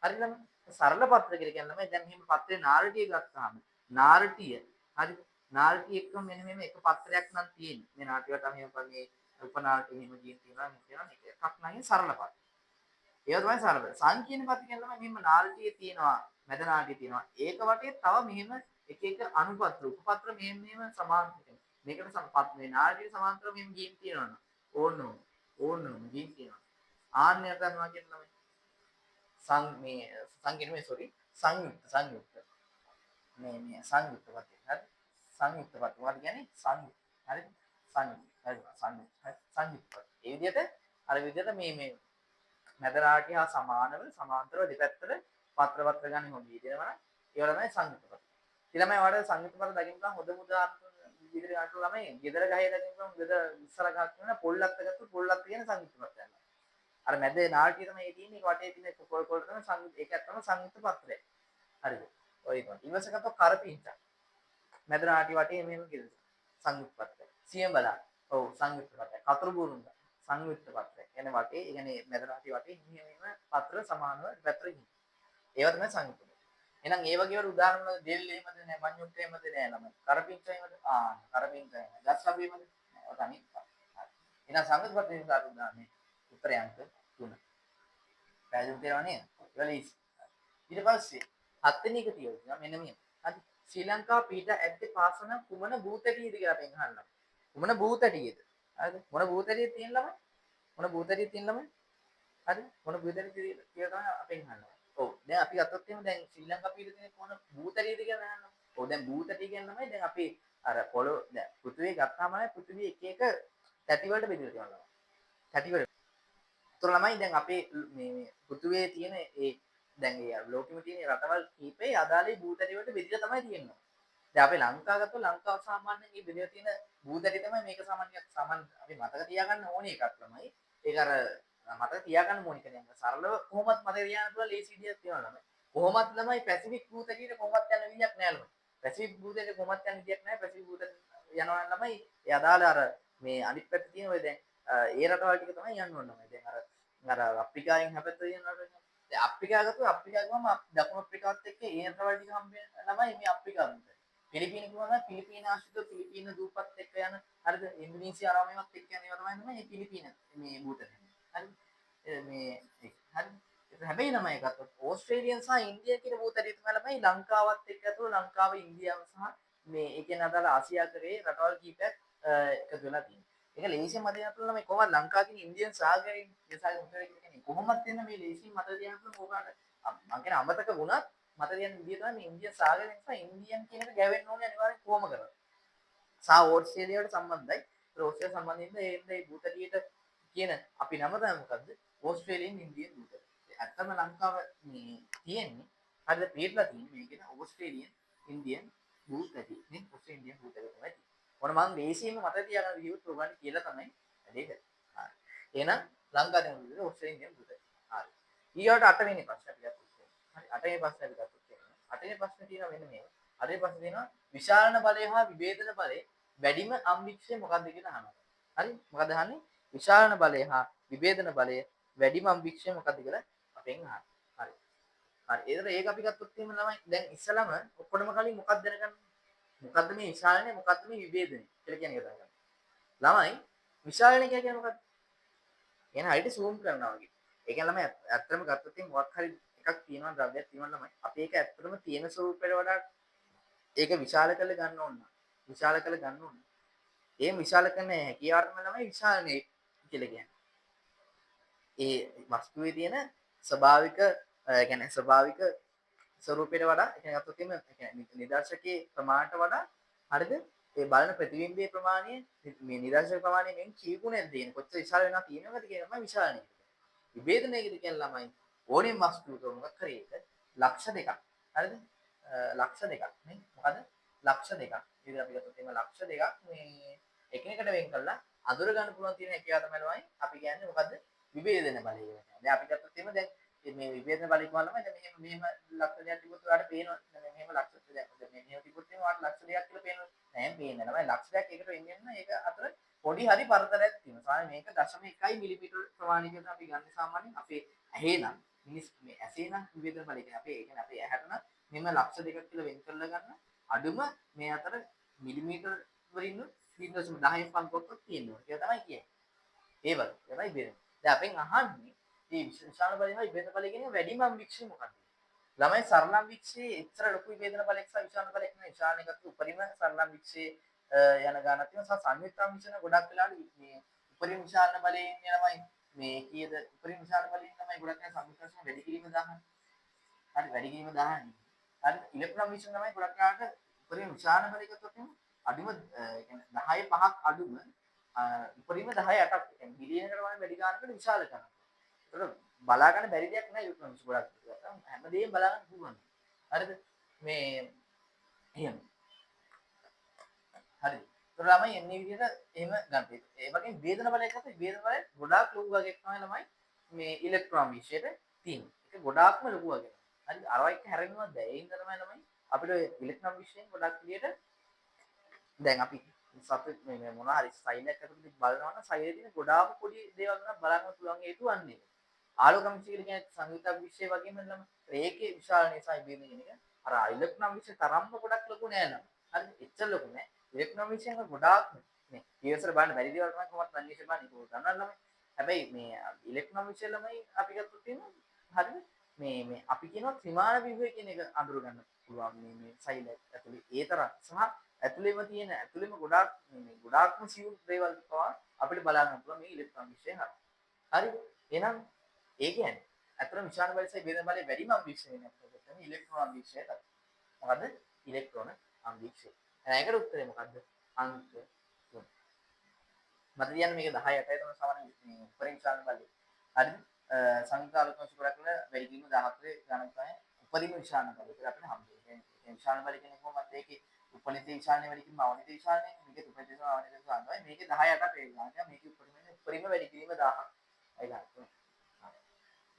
වෙන්නේ. හරිද? සරල පත්‍ර කියලා කියන්නේ දැන් මෙහෙම පත්‍රේ නාරටිය ගත්තාම නාරටිය හරිද? නාරටිය එක්ක මෙන්න මෙහෙම එක පත්‍රයක් නම් තියෙන්නේ. මේ නාටියට මෙහෙම මේ උපනාරටිය මෙහෙම ගිහින් තියෙනවා එකක් නම් සරල පත්‍ර. ඒක තමයි සරල. සංකීර්ණ පත්‍ර කියන්නේ මෙහෙම නාරටියේ තියෙනවා මැද නාටියේ තියෙනවා. ඒක වටේ තව මෙහෙම එක එක අනුපත්‍ර උපපත්‍ර මෙහෙම සමාන්තර. මේකට සම්පත් මේ නාට්‍ය සමාන්තර මෙහෙම ගේම් තියෙනවා. ඕනෝ ගේම් තියෙනවා. ආන්න යනවා කියන ළමයි. සංකීර්ණ මේ සෝරි සංයුක්ත. මේ සංයුක්ත පත්‍ය. හරි. සංයුක්ත පත්‍ය. මොකක්ද කියන්නේ? සංයුක්ත. හරිද? සංයුක්ත. හරි. සංයුක්ත. ඒ විදිහට අර විදිහට මේ මැද නාට්‍ය හා සමානව සමාන්තරව දෙපැත්තට පත්‍ර ගන්න හොඳ විදිහටම ඒවල තමයි සංයුක්ත පත්‍ර. ඊළමයි වල සංයුක්ත පත්‍ර දකින්න පුළුවන් හොඳ උදාහරණ විදිහට ගන්න ළමයි ගෙදර ගහේ දකින්න පුළුවන් ගෙදර ඉස්සර ගහක් කියන පොල්ලක් ගත්තොත් පොල්ලක් කියන සංයුක්ත පත්‍රයක්. අර මැද නාට්‍ය තමයි ඒ තියෙන්නේ වටේ තියෙන පොල් පොල් තමයි සංයුක්ත ඒකක් තමයි සංයුක්ත පත්‍රය. හරිද? ඔය එක. ඊවසකට කරපිංචා. මැද නාට්‍ය වටේ මෙහෙම කියලා. සංයුක්ත පත්‍රය. සියඹලා. ඔව් සංයුක්ත පත්‍රය. කතරු බුරුඳ සංයුක්ත පත්‍රය. එන වටේ ඒ කියන්නේ මැද නාට්‍ය වටේ මෙහෙම පත්‍ර සමානව පැත්තට ගිහින්. ඒවා තමයි සංයුක්ත. එහෙනම් ඒ වගේ වල උදාහරණ වල දෙල් එහෙමද නැහැ මඤ්ඤුට්ට එහෙමද නැහැ ළමයි. කරපිංචා එහෙමද? කරපිංචා එහෙමද? ගස්ලබ එහෙමද? ඔය තනි. එහෙනම් සංයුක්ත පත්‍රයෙන් උදාහරණේ උත්තරය අංක 3. පැහැදිලි තේරෙනව නේද? ඉවලීස්. ඊට පස්සේ හත්වෙනි එක තියෙනවා මෙන්න මෙහෙම. හරි. ශ්‍රී ලංකා පීඩ ඇත්තේ පාසන කුමන භූතැටියද කියලා අපෙන් අහන්න. කුමන භූතැටියද? හරිද? මොන භූතැටියද තියෙන ළමයි? මොන භූතැටියද තියෙන ළමයි? හරි මොන භූතරියද කියලා තමයි අපෙන් අහනවා. ඔව් දැන් අපි ගත්තොත් එහෙම දැන් ශ්‍රී ලංකා පිළිතුරේ තියෙන මොන භූතරියද කියලා අහනවා. ඔව් දැන් භූතරිය කියන්නේ තමයි දැන් අපි අර පොළොව දැන් පෘථිවිය ගත්තාම පෘථිවිය එක එක තැටි වලට බෙදලා තියෙනවා. තැටි වල. ඒතර ළමයි දැන් අපේ මේ පෘථිවියේ තියෙන ඒ දැන් ඒ ලෝකෙම තියෙන රටවල් කීපේ අදාළේ භූතරිය වලට බෙදලා තමයි තියෙන්නේ. දැන් අපි ලංකාව ගත්තොත් ලංකාව සාමාන්‍යයෙන් මේ බෙදලා තියෙන භූතරිය තමයි මේක සාමාන්‍ය අපි මතක තියාගන්න ඕනේ එකක් තමයි. ඒක අර මතක තියාගන්න ඕනේ කියන්නේ සරලව කොහොමත් මතක තියාගන්න පුළුවන් ලේසි විදියක් තියෙනවා ළමයි. කොහොමත් ළමයි පැසිෆික් භූතරියට කොහොමත් යන විදියක් නෑ ළමයි. පැසිෆික් භූතරියට කොහොමත් යන විදියක් නෑ. පැසිෆික් භූතරියට යනවා නම් ළමයි ඒ අදාළ අර මේ අනිත් පැත්තේ තියෙන ඔය දැන් ඒ රටවල් ටික තමයි යන්න ඕන ළමයි. දැන් අර අප්‍රිකාවෙන් හැපෙත තියෙන රට. දැන් අප්‍රිකාව ගත්තොත් අප්‍රිකාව ගමම දකුණු අප්‍රිකාවත් එක්ක ඒ රටවල් ටික හම්බ වෙන ළමයි මේ අප්‍රිකාව. පිලිපීන කිව්වම පිලිපීන ආශ්‍රිත පිලිපීන දූපත් එක්ක යන හරිද ඉන්දුනීසියා ආරාමයක් එක්ක යන ඒවා තමයි මේ පිලිපීන මේ භූතය. හරි මේ හරි හැබැයි ළමයි ගත්තොත් ඕස්ට්‍රේලියන් සහ ඉන්දියා කියන භූතරිය තමයි ළමයි ලංකාවත් එක්ක ඇතුළු ලංකාව ඉන්දියාව සහ මේ ඒ කියන්නේ අදාළ ආසියාකරයේ රටවල් කීපයක් එකතු වෙලා තියෙනවා. ඒක ලේසියෙන් මතක තියාගන්න ළමයි කොහොමද ලංකාවකින් ඉන්දියන් සාගරයෙන් දෙසාගේ මුතරේ කියන්නේ කොහොමද එන්න මේ ලේසියෙන් මතක තියාගන්න ඕකට මම කියන අමතක වුණත් මත තියන විදිය තමයි මේ ඉන්දියන් සාගරය නිසා ඉන්දියන් කියන එක ගැවෙන්න ඕනේ අනිවාර්යෙන් කොහොම කරත්. සා ඕස්ට්‍රේලියාවට සම්බන්ධයි. ඒ ඕස්ට්‍රේලියාව සම්බන්ධින්ද ඒ භූතලියට කියන අපි නම තමයි මොකද්ද? ඕස්ට්‍රේලියන් ඉන්දියන් භූතලිය. ඇත්තම ලංකාව මේ තියෙන්නේ හරිද පිටලා තියෙන්නේ මේ කියන ඕස්ට්‍රේලියන් ඉන්දියන් භූතලිය. නේ ඕස්ට්‍රේලියන් ඉන්දියන් භූතලිය තමයි තියෙන්නේ. මොන මම දේශීයම මත තියාගන්න විදියට ප්‍රෝග්‍රෑම් කියලා තමයි වැඩේ කරන්නේ. හරි. එහෙනම් ලංකාවේ භූතලිය ඕස්ට්‍රේලියන් ඉන්දියන් භූතලිය. හරි. ඊට 8 වෙනි ප්‍රශ්න අපි ගත්තා. හරි 8 වෙනි ප්‍රශ්නේ අපි ගත්තොත් අටේ ප්‍රශ්නේ තියෙනවා මෙන්න මේක. අටේ ප්‍රශ්නේ තියෙනවා විශාලන බලය හා විභේදන බලය වැඩිම අම්වික්ෂය මොකක්ද කියලා අහනවා. හරි? මොකද අහන්නේ? විශාලන බලය හා විභේදන බලය වැඩිම අම්වික්ෂය මොකක්ද කියලා අපෙන් අහනවා. හරි. හරි. ඒතර ඒක අපි ගත්තොත් එහෙම ළමයි දැන් ඉස්සලම ඔක්කොටම කලින් මොකක්ද දැනගන්න? මොකද්ද මේ විශාලනය මොකද්ද මේ විභේදනය කියලා කියන එක දැනගන්න. ළමයි විශාලනය කියන්නේ මොකක්ද? කියන හරියට zoom කරනවා වගේ. ඒ කියන්නේ ළමයි ඇත්තටම ගත්තොත් මොකක් හරි එකක් තියෙනවා ද්‍රව්‍යයක් තියෙනවා ළමයි. අපි ඒක ඇත්තටම තියෙන ස්වරූපයට වඩා ඒක විශාල කරලා ගන්න ඕන. විශාල කරලා ගන්න ඕන. ඒ විශාල කරන හැකියාවටම ළමයි විශාලනේ කියලා කියන්නේ. ඒ වස්තුවේ තියෙන ස්වභාවික කියන්නේ ස්වභාවික ස්වරූපයට වඩා ඒ කියන්නේ ගත්තොත් එimhe ඒ කියන්නේ නිදර්ශකයේ ප්‍රමාණයට වඩා හරිද? ඒ බලන ප්‍රතිබිම්බයේ ප්‍රමාණය මේ නිදර්ශක ප්‍රමාණය මෙන් කී ගුණයක් දෙන කොච්චර විශාල වෙනවා කියනවාද කියන තමයි විශාලනේ. විභේදනයේදී කියන ළමයි ඕනෙම වස්තුවක මොකක් හරි එක ලක්ෂ දෙකක් හරිද ලක්ෂ දෙකක් නේ මොකද ලක්ෂ දෙකක් ඉතින් අපි ගත්තොත් එහෙම ලක්ෂ දෙකක් මේ එකිනෙකට වෙන් කරලා අඳුර ගන්න පුළුවන් තියෙන හැකියාව තමයි ළමයි අපි කියන්නේ මොකද්ද විභේදන බලය කියන්නේ. දැන් අපි ගත්තොත් එහෙම දැන් මේ විභේදන බලය කියනවා ළමයි දැන් මෙහෙම ලක්ෂ දෙකක් තිබුත් ඔයාලට පේනවා මෙහෙම ලක්ෂ දෙකක් දැන් මෙහෙම තිබුත් එහෙම ඔයාලට ලක්ෂ දෙකක් කියලා පේනවා නෑ පේන්නේ ළමයි ලක්ෂ දෙකක් එකට වෙන්නේ නැහැ ඒක අතර පොඩි හරි පරතරයක් තියෙනවා. සාමාන්‍යයෙන් මේක 0.1 මිලිමීටර ප්‍රමාණයකට අපි ගන්න සාමාන්‍යයෙන් අපේ ඇහි නම් මිනිස් මේ ඇසේ නම් විභේදන බලය කියන්නේ අපේ ඒ කියන්නේ අපේ ඇහැට නම් මෙන්න ලක්ෂ දෙකක් කියලා වෙන් කරලා ගන්න අඩුම මේ අතර මිලිමීටර වලින් 0.10 පන්කොක්කක් තියෙනවා. ඒක තමයි කියන්නේ. ඒ වගේ තමයි බෙදෙන්නේ. දැන් අපෙන් අහන්නේ මේ විශාල බලය හා විභේදන බලය කියන්නේ වැඩිම අම්වික්ෂය මොකක්ද? ළමයි සරල අම්වික්ෂයේ එච්චර ලොකු විභේදන බලයක් සහ විශාල බලයක් නෙවෙයි. විශාල එකත් උපරිම සරල අම්වික්ෂයේ යන ගානක් තියෙනවා. සහ සංයුක්ත අම්වික්ෂය ගොඩක් වෙලාවට මේ උපරිම විශාල බලයෙන් යනමයි මේ කීයද උපරිම විශාල බලයෙන් තමයි ගොඩක් වෙලාවට සංයුක්ත අම්වික්ෂය වැඩි කිරීම දාහන්නේ. හරි වැඩි කිරීම දාහන්නේ. හරි ඉලෙක්ට්‍රෝන අම්වික්ෂය තමයි ගොඩක් වෙලාවට උපරිම විශාල බලයකට තියෙන අඩුම කියන්නේ 10 5ක් අඩුම උපරිම 10 8ක් කියන්නේ බිලියනකට වගේ වැඩි ගානකට විශාල කරනවා. ඒක බලා ගන්න බැරි දෙයක් නෑ ඉලෙක්ට්‍රෝන අම්වික්ෂය ගොඩක්. හැමදේම බලා ගන්න පුළුවන්. හරිද? මේ එහෙම. හරි. ඒතර ළමයි එන්නේ විදිහට එහෙම ගන්න. ඒ වගේ වේදන බලයක් නැත්නම් වේදන බලය ගොඩාක් ලොකු වගේක් තමයි ළමයි මේ ඉලෙක්ට්‍රෝන විශේෂයට තියෙන්නේ. ඒක ගොඩාක්ම ලොකු වගේ. හරි අරවා එක්ක හැරෙන්නවත් බෑ. ඒ හින්දා තමයි ළමයි අපිට ඉලෙක්ට්‍රෝන විශේෂයෙන් ගොඩාක් විදිහට දැන් අපි සතු මේ මොනවා හරි සෛලයක් ඇතුළත බලනවා නම් සෛලයේ තියෙන ගොඩාක් පොඩි දේවල් ගන්න බලන්න පුළුවන් හේතුව අන්නේ. ආලෝක විශේෂ කියන්නේ සංයුක්ත විශේෂ වගේම ළමයි ඒකේ විශාල නිසා ඉබේන කියන එක අර ඉලෙක්ට්‍රෝන විශේෂ තරම්ම ගොඩක් ලොකු නෑ නම. හරි එච්චර ලොකු නෑ. ඉලෙක්ට්‍රෝන විශේෂ ගොඩාක් නේ. ඊයසර බලන්න බැරි දේවල් තමයි කොහොමද අන්වේෂණය බලන්න ඒක ගන්නන්න ළමයි. හැබැයි මේ ඉලෙක්ට්‍රෝන විශේෂ ළමයි අපි ගත්තොත් තියෙනවා හරිද? මේ අපි කියනවා ත්‍රිමාන ව්‍යුහය කියන එක අඳුර ගන්න පුළුවන් මේ සෛල ඇතුලේ ඒ තරම් සහ ඇතුලේම තියෙන ඇතුලේම ගොඩාක් මේ ගොඩාක්ම සියුම් දේවල් පවා අපිට බලා ගන්න පුළුවන් මේ ඉලෙක්ට්‍රෝන විශේෂය හරහා. හරි? එහෙනම් ඒ කියන්නේ අතරම විශාල බලයේ බෙදෙන බලය වැඩිම අම්බීක්ෂය වෙන අපිට තමයි ඉලෙක්ට්‍රෝන අම්බීක්ෂය තමයි. මොකද්ද? ඉලෙක්ට්‍රෝන අම්බීක්ෂය. එහෙනම් ඒකට උත්තරේ මොකද්ද? අංක 3. මට කියන්නේ මේක 10 8යි තමයි සමාන මේ උපරිම විශාල බලය. හරිද? සංඛ්‍යාත්මක සුපරක් වල වැඩිම 14 ගණන් තමයි උපරිම විශාල බලය කියලා අපිට හම්බෙන්නේ. ඒ විශාල බලය කියන්නේ කොහොමද? ඒකේ උපනිත විශාලනේ වැඩි කිරීම අවනිත විශාලනේ. මේකේ උපනිත විශාල අවනිත විශාල තමයි. මේකේ 10 8ක් ඒ ගණන්. මේකේ උපරිම වැඩි කිරීම 1000ක්. ඒ ගන්න.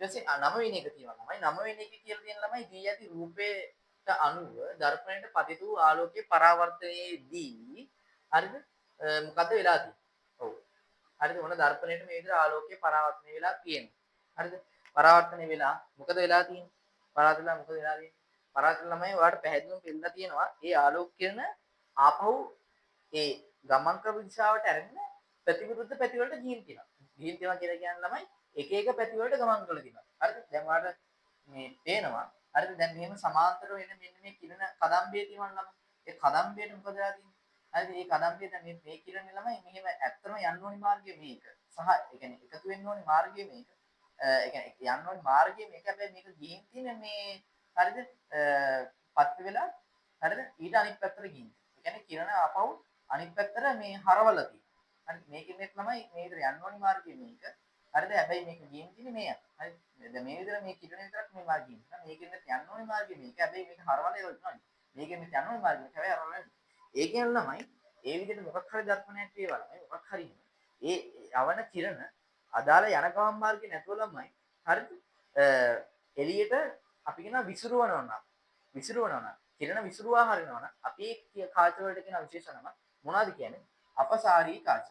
ඊට පස්සේ 9 වෙනි එක තියෙනවා ළමයි 9 වෙනි එක කියලා තියෙන ළමයි දී ඇති රූපයට අනුව දර්පණයට පතිත වූ ආලෝකයේ පරාවර්තනයේදී හරිද මොකද්ද වෙලා තියෙන්නේ? ඔව්. හරිද මොන දර්පණයට මේ විදිහට ආලෝකයේ පරාවර්තනය වෙලා තියෙන්නේ. හරිද? පරාවර්තනය වෙලා මොකද වෙලා තියෙන්නේ? පරාවර්තනලා මොකද වෙලා තියෙන්නේ? පරාවර්තන ළමයි ඔයාලට පැහැදිලිවම පෙන්නලා තියෙනවා. ඒ ආලෝක කිරණ ආපහු ඒ ගමන් කරපු දිශාවට අරගෙන ප්‍රතිවිරුද්ධ පැති වලට ගිහින් තියෙනවා. ගිහින් තියෙනවා කියලා කියන්නේ ළමයි එක එක පැති වලට ගමන් කරලා තියෙනවා. හරිද? දැන් ඔයාලට මේ පේනවා. හරිද? දැන් මෙහෙම සමාන්තරව එන මෙන්න මේ කිරණ කදම්බියේ තියෙනවා ළමයි. ඒ කදම්බියට මොකද වෙලා තියෙන්නේ? හරිද? මේ කදම්බිය දැන් මේ කිරණ ළමයි මෙහෙම ඇත්තම යන්න ඕනි මාර්ගය මේක. සහ ඒ කියන්නේ එකතු වෙන්න ඕනි මාර්ගය මේක. ඒ කියන්නේ යන්න ඕනි මාර්ගය මේක. හැබැයි මේක ගිහින් තියෙන මේ හරිද? පත් වෙලා හරිද? ඊට අනිත් පැත්තට ගිහින්. ඒ කියන්නේ කිරණ ආපහු අනිත් පැත්තට මේ හරවලා තියෙනවා. හරි මේකෙන් තමයි මේ විතර යන්න ඕනි මාර්ගය මේක. හරිද? හැබැයි මේක ගේම් තියෙන්නේ මේ අත. හරි. දැන් මේ විතර මේ කිරණ විතරක් මේ මාර්ගය. මේකෙන් යන්න ඕනි මාර්ගය මේක. හැබැයි මේක හරවලා ඉවරයි. මේකෙන් යන්න ඕනි මාර්ගය. හැබැයි හරවලා නැහැ. ඒ කියන්නේ ළමයි ඒ විදිහට මොකක් හරි දර්පණයක් වේවා ළමයි මොකක් හරි ඒ යවන කිරණ අදාළ යන ගමන් මාර්ගේ නැතුව ළමයි හරිද? එළියට අපි කියනවා විසිරුවනවා නම් විසිරුවනවා නම් කිරණ විසිරුවා හරිනවා නම් අපි ඒ කාච වලට කියන විශේෂ නම මොනවද කියන්නේ? අපසාරී කාච.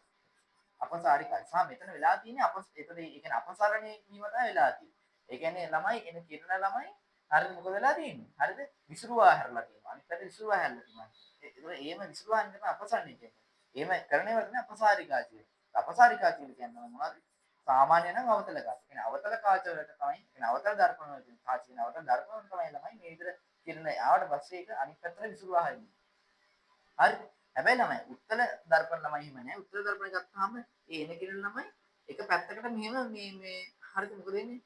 අපසාරී කාච. සහ මෙතන වෙලා තියෙන්නේ එතන ඒ කියන්නේ අපසරණේ වීම තමයි වෙලා තියෙන්නේ. ඒ කියන්නේ ළමයි එන කිරණ ළමයි හරිද මොකද වෙලා තියෙන්නේ? හරිද? විසිරුවා හැරලා තියෙනවා. අනිත් පැත්තේ විසිරුවා හැරලා තියෙනවා. ඒක එහෙම විසිරුවා හැරෙන තමයි අපසරණේ කියන්නේ. එහෙම කරන්නේ වගේ අපසාරී කාච. අපසාරී කාච කියන්නේ මොනවද? සාමාන්‍ය නම් අවතල කාච. කියන්නේ අවතල කාච වලට තමයි කියන්නේ අවතල දර්පණ වලට කාච කියන අවතල දර්පණ තමයි ළමයි මේ විතර කිරණ ආවට පස්සේ ඒක අනිත් පැත්තට විසිරුවා හැරෙනවා. හරි. හැබැයි ළමයි උත්තර දර්පණ ළමයි එහෙම නැහැ. උත්තර දර්පණ ගත්තාම ඒ එන කිරණ ළමයි එක පැත්තකට මෙහෙම මේ හරිද මොකද වෙන්නේ?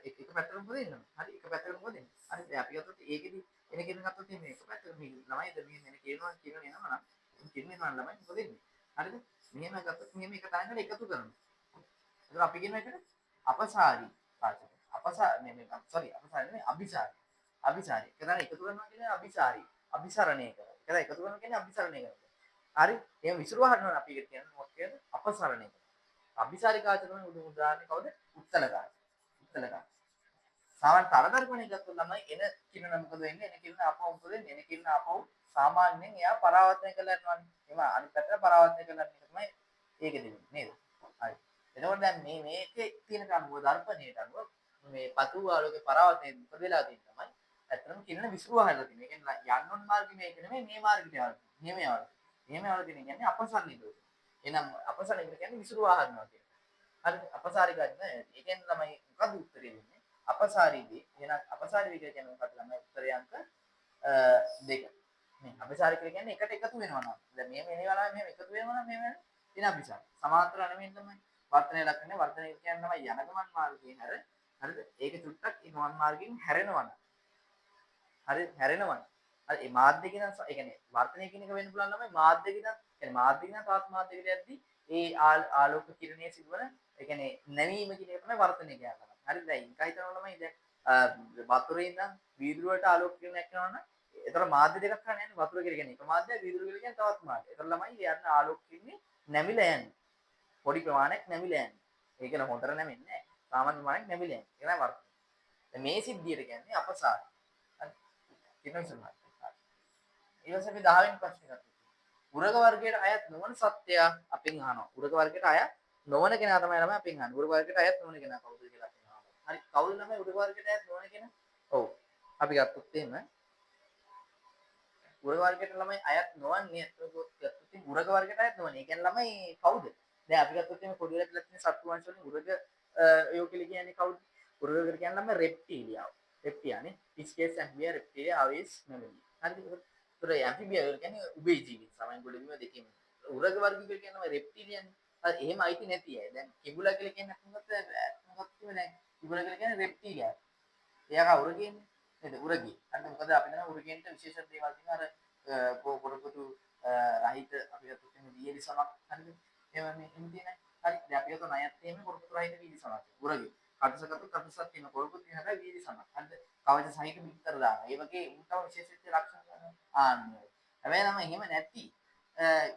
එක පැත්තකට මොකද වෙන්නේ? හරි එක පැත්තකට මොකද වෙන්නේ? හරි දැන් අපි ගත්තොත් ඒකෙදි එන කිරණ ගත්තොත් මේ එක පැත්තකට මේ ළමයි දැන් මෙහෙම එන කිරණ එනවා නම් කිරණ එනවා නම් ළමයි මොකද වෙන්නේ? හරිද? මෙහෙම ගත්තොත් මෙහෙම එක තැනකට එකතු කරනවා. ඒක අපි කියන එකට අපසාරී පාචක. මේ සෝරි අපසාරී නෙමෙයි අபிසාරී. අபிසාරී. ඒක තමයි එකතු කරනවා කියන්නේ අபிසාරී. අபிසරණය කරනවා. ඒක එකතු කරනවා කියන්නේ අபிසරණය කරනවා. හරි? එහෙනම් විසිරුවා හරිනවා අපි කියන්නේ මොකක්ද කියන්නේ? අපසරණය කරනවා. අபிසාරී කාච තමයි උදාහරණේ කවුද? උත්තල කාච. උත්තල කාච. සාමාන්‍ය තරදර්පණය ගත්තොත් ළමයි එන කිරණ මොකද වෙන්නේ? එන කිරණ ආපහු මොකද වෙන්නේ? එන කිරණ ආපහු සාමාන්‍යයෙන් එයා පරාවර්තනය කරලා යනවානේ. එහම අනිත් පැත්තට පරාවර්තනය කරලා යන එක තමයි ඒකෙදි වෙන්නේ නේද? හරි. එතකොට දැන් මේකේ තියෙන අනුව දර්පණයට අනුව මේ පතු ආලෝකේ පරාවර්තනය මොකද වෙලා තියෙන්නේ තමයි ඇත්තටම කිරණ විසිරුවා හැදලා තියෙනවා. ඒ කියන්නේ යන්න ඕන මාර්ගය මේක නෙමෙයි මේ මාර්ගයට යනවා. මෙහෙම යනවා. මෙහෙම යනවා කියන්නේ අපසරණික. එහෙනම් අපසරණික කියන්නේ විසිරුවා හදනවා කියන්නේ. හරිද? අපසාරික නේද? ඒ කියන්නේ ළමයි මොකද උත්තරේ දෙන්නේ? අපසාරීදී එහෙනම් අපසාරී විදිය කියන්නේ මොකක්ද ළමයි උත්තරේ අංක 2. මේ අපසාරී කියලා කියන්නේ එකට එකතු වෙනවා නම්. දැන් මෙහෙම එනවා නම් මෙහෙම එකතු වෙනවා නම් මෙහෙම එන අපසාරී. සමාන්තර නෙමෙයි තමයි. වර්තනය ලක්ෂණය වර්තනය කියන්නේ තමයි යන ගමන් මාර්ගයෙන් හැර හරිද? ඒක චුට්ටක් ඒ ගමන් මාර්ගයෙන් හැරෙනවා නම්. හරි හැරෙනවා නම්. හරි මේ මාධ්‍යකින් ඒ කියන්නේ වර්තනය කියන එක වෙන්න පුළුවන් ළමයි මාධ්‍යකින් කියන්නේ මාධ්‍යකින් තවත් මාධ්‍යයකට යද්දී ඒ ආලෝක කිරණයේ සිදුවන ඒ කියන්නේ නැවීම කියන එක තමයි වර්තනය කියන්නේ. හරිද? දැන් ඒක හිතනවා ළමයි දැන් වතුරේ ඉඳන් වීදුරු වලට ආලෝක කිරණයක් යනවා නම් ඒතර මාධ්‍ය දෙකක් ගන්න යන්නේ වතුර කියලා කියන්නේ එක මාධ්‍යයක් වීදුරු කියලා කියන්නේ තවත් මාධ්‍යයක්. ඒතර ළමයි යන්න ආලෝක කිරණේ නැමිලා යන්නේ. පොඩි ප්‍රමාණයක් නැමිලා යන්නේ. ඒක න හොඳට නැමෙන්නේ නැහැ. සාමාන්‍ය ප්‍රමාණයක් නැමිලා යන්නේ. ඒක තමයි වර්තනය. දැන් මේ සිද්ධියට කියන්නේ අපසාරය. හරි. කිරණ සමාන. ඊළඟට අපි 10 වෙනි ප්‍රශ්නේ ගත්තා. උරග වර්ගයට අයත් නොවන සත්‍යය අපෙන් අහනවා. උරග වර්ගයට අයත් නොවන කෙනා තමයි ළමයි අපෙන් අහන්නේ. උරග වර්ගයට අයත් නොවන කෙනා කවුද කියලා අපෙන් අහනවා. හරි. කවුද ළමයි උරග වර්ගයට අයත් නොවන කෙනා? ඔව්. අපි ගත්තොත් එහෙම උරග වර්ගයට ළමයි අයත් නොවන්නේ ගත්තොත් උරග වර්ගයට අයත් නොවන්නේ. ඒ කියන්නේ ළමයි කවුද? දැන් අපි ගත්තොත් එහෙම පොඩි වෙලා කියලා තියෙන සත්තු වංශ වලින් උරග යෝ කියලා කියන්නේ කවුද? උරග කියලා කියන්නේ ළමයි රෙප්ටීලියා. රෙප්ටියානේ. ස්කේස් ඇම්බියා රෙප්ටීලියා ආවේස් මෙමරි. හරිද? ඒතර ඇම්ෆිබියා කියන්නේ උභය ජීවි සමන් ගොඩබිම දෙකේම. උරග වර්ගික කියනවා රෙප්ටිලියන්. හරි එහෙම අයිති නැති අය. දැන් කිඹුලා කියලා කියන්නේ මොකක්ද? මොකක්ද දැන් තිබුණ කියලා කියන්නේ රෙප්ටීලියා. එයා කවුරු කියන්නේ? නේද? උරගී. අන්න මොකද අපි දන්නා උරගීන්ට විශේෂ දේවල් තියෙනවා. අර පොරොපොතු රහිත අපි ගත්තොත් එහෙම වියලි සමක් හරිද? ඒවනේ එහෙම තියෙනවා. හරි. දැන් අපි ගත්තොත් ණයත් එහෙම පොරොපොතු රහිත වියලි සමක්. උරගී. කටුසකතු කටුසක් තියෙන පොරොපොතු තියෙන හැබැයි වියලි සමක්. හරිද? කවච සහිත බිත්තර දානවා. ඒ වගේ උන්ටම විශේෂිත ලක්ෂණ ගන්නවා. ආන්නේ. හැබැයි නම් එහෙම නැති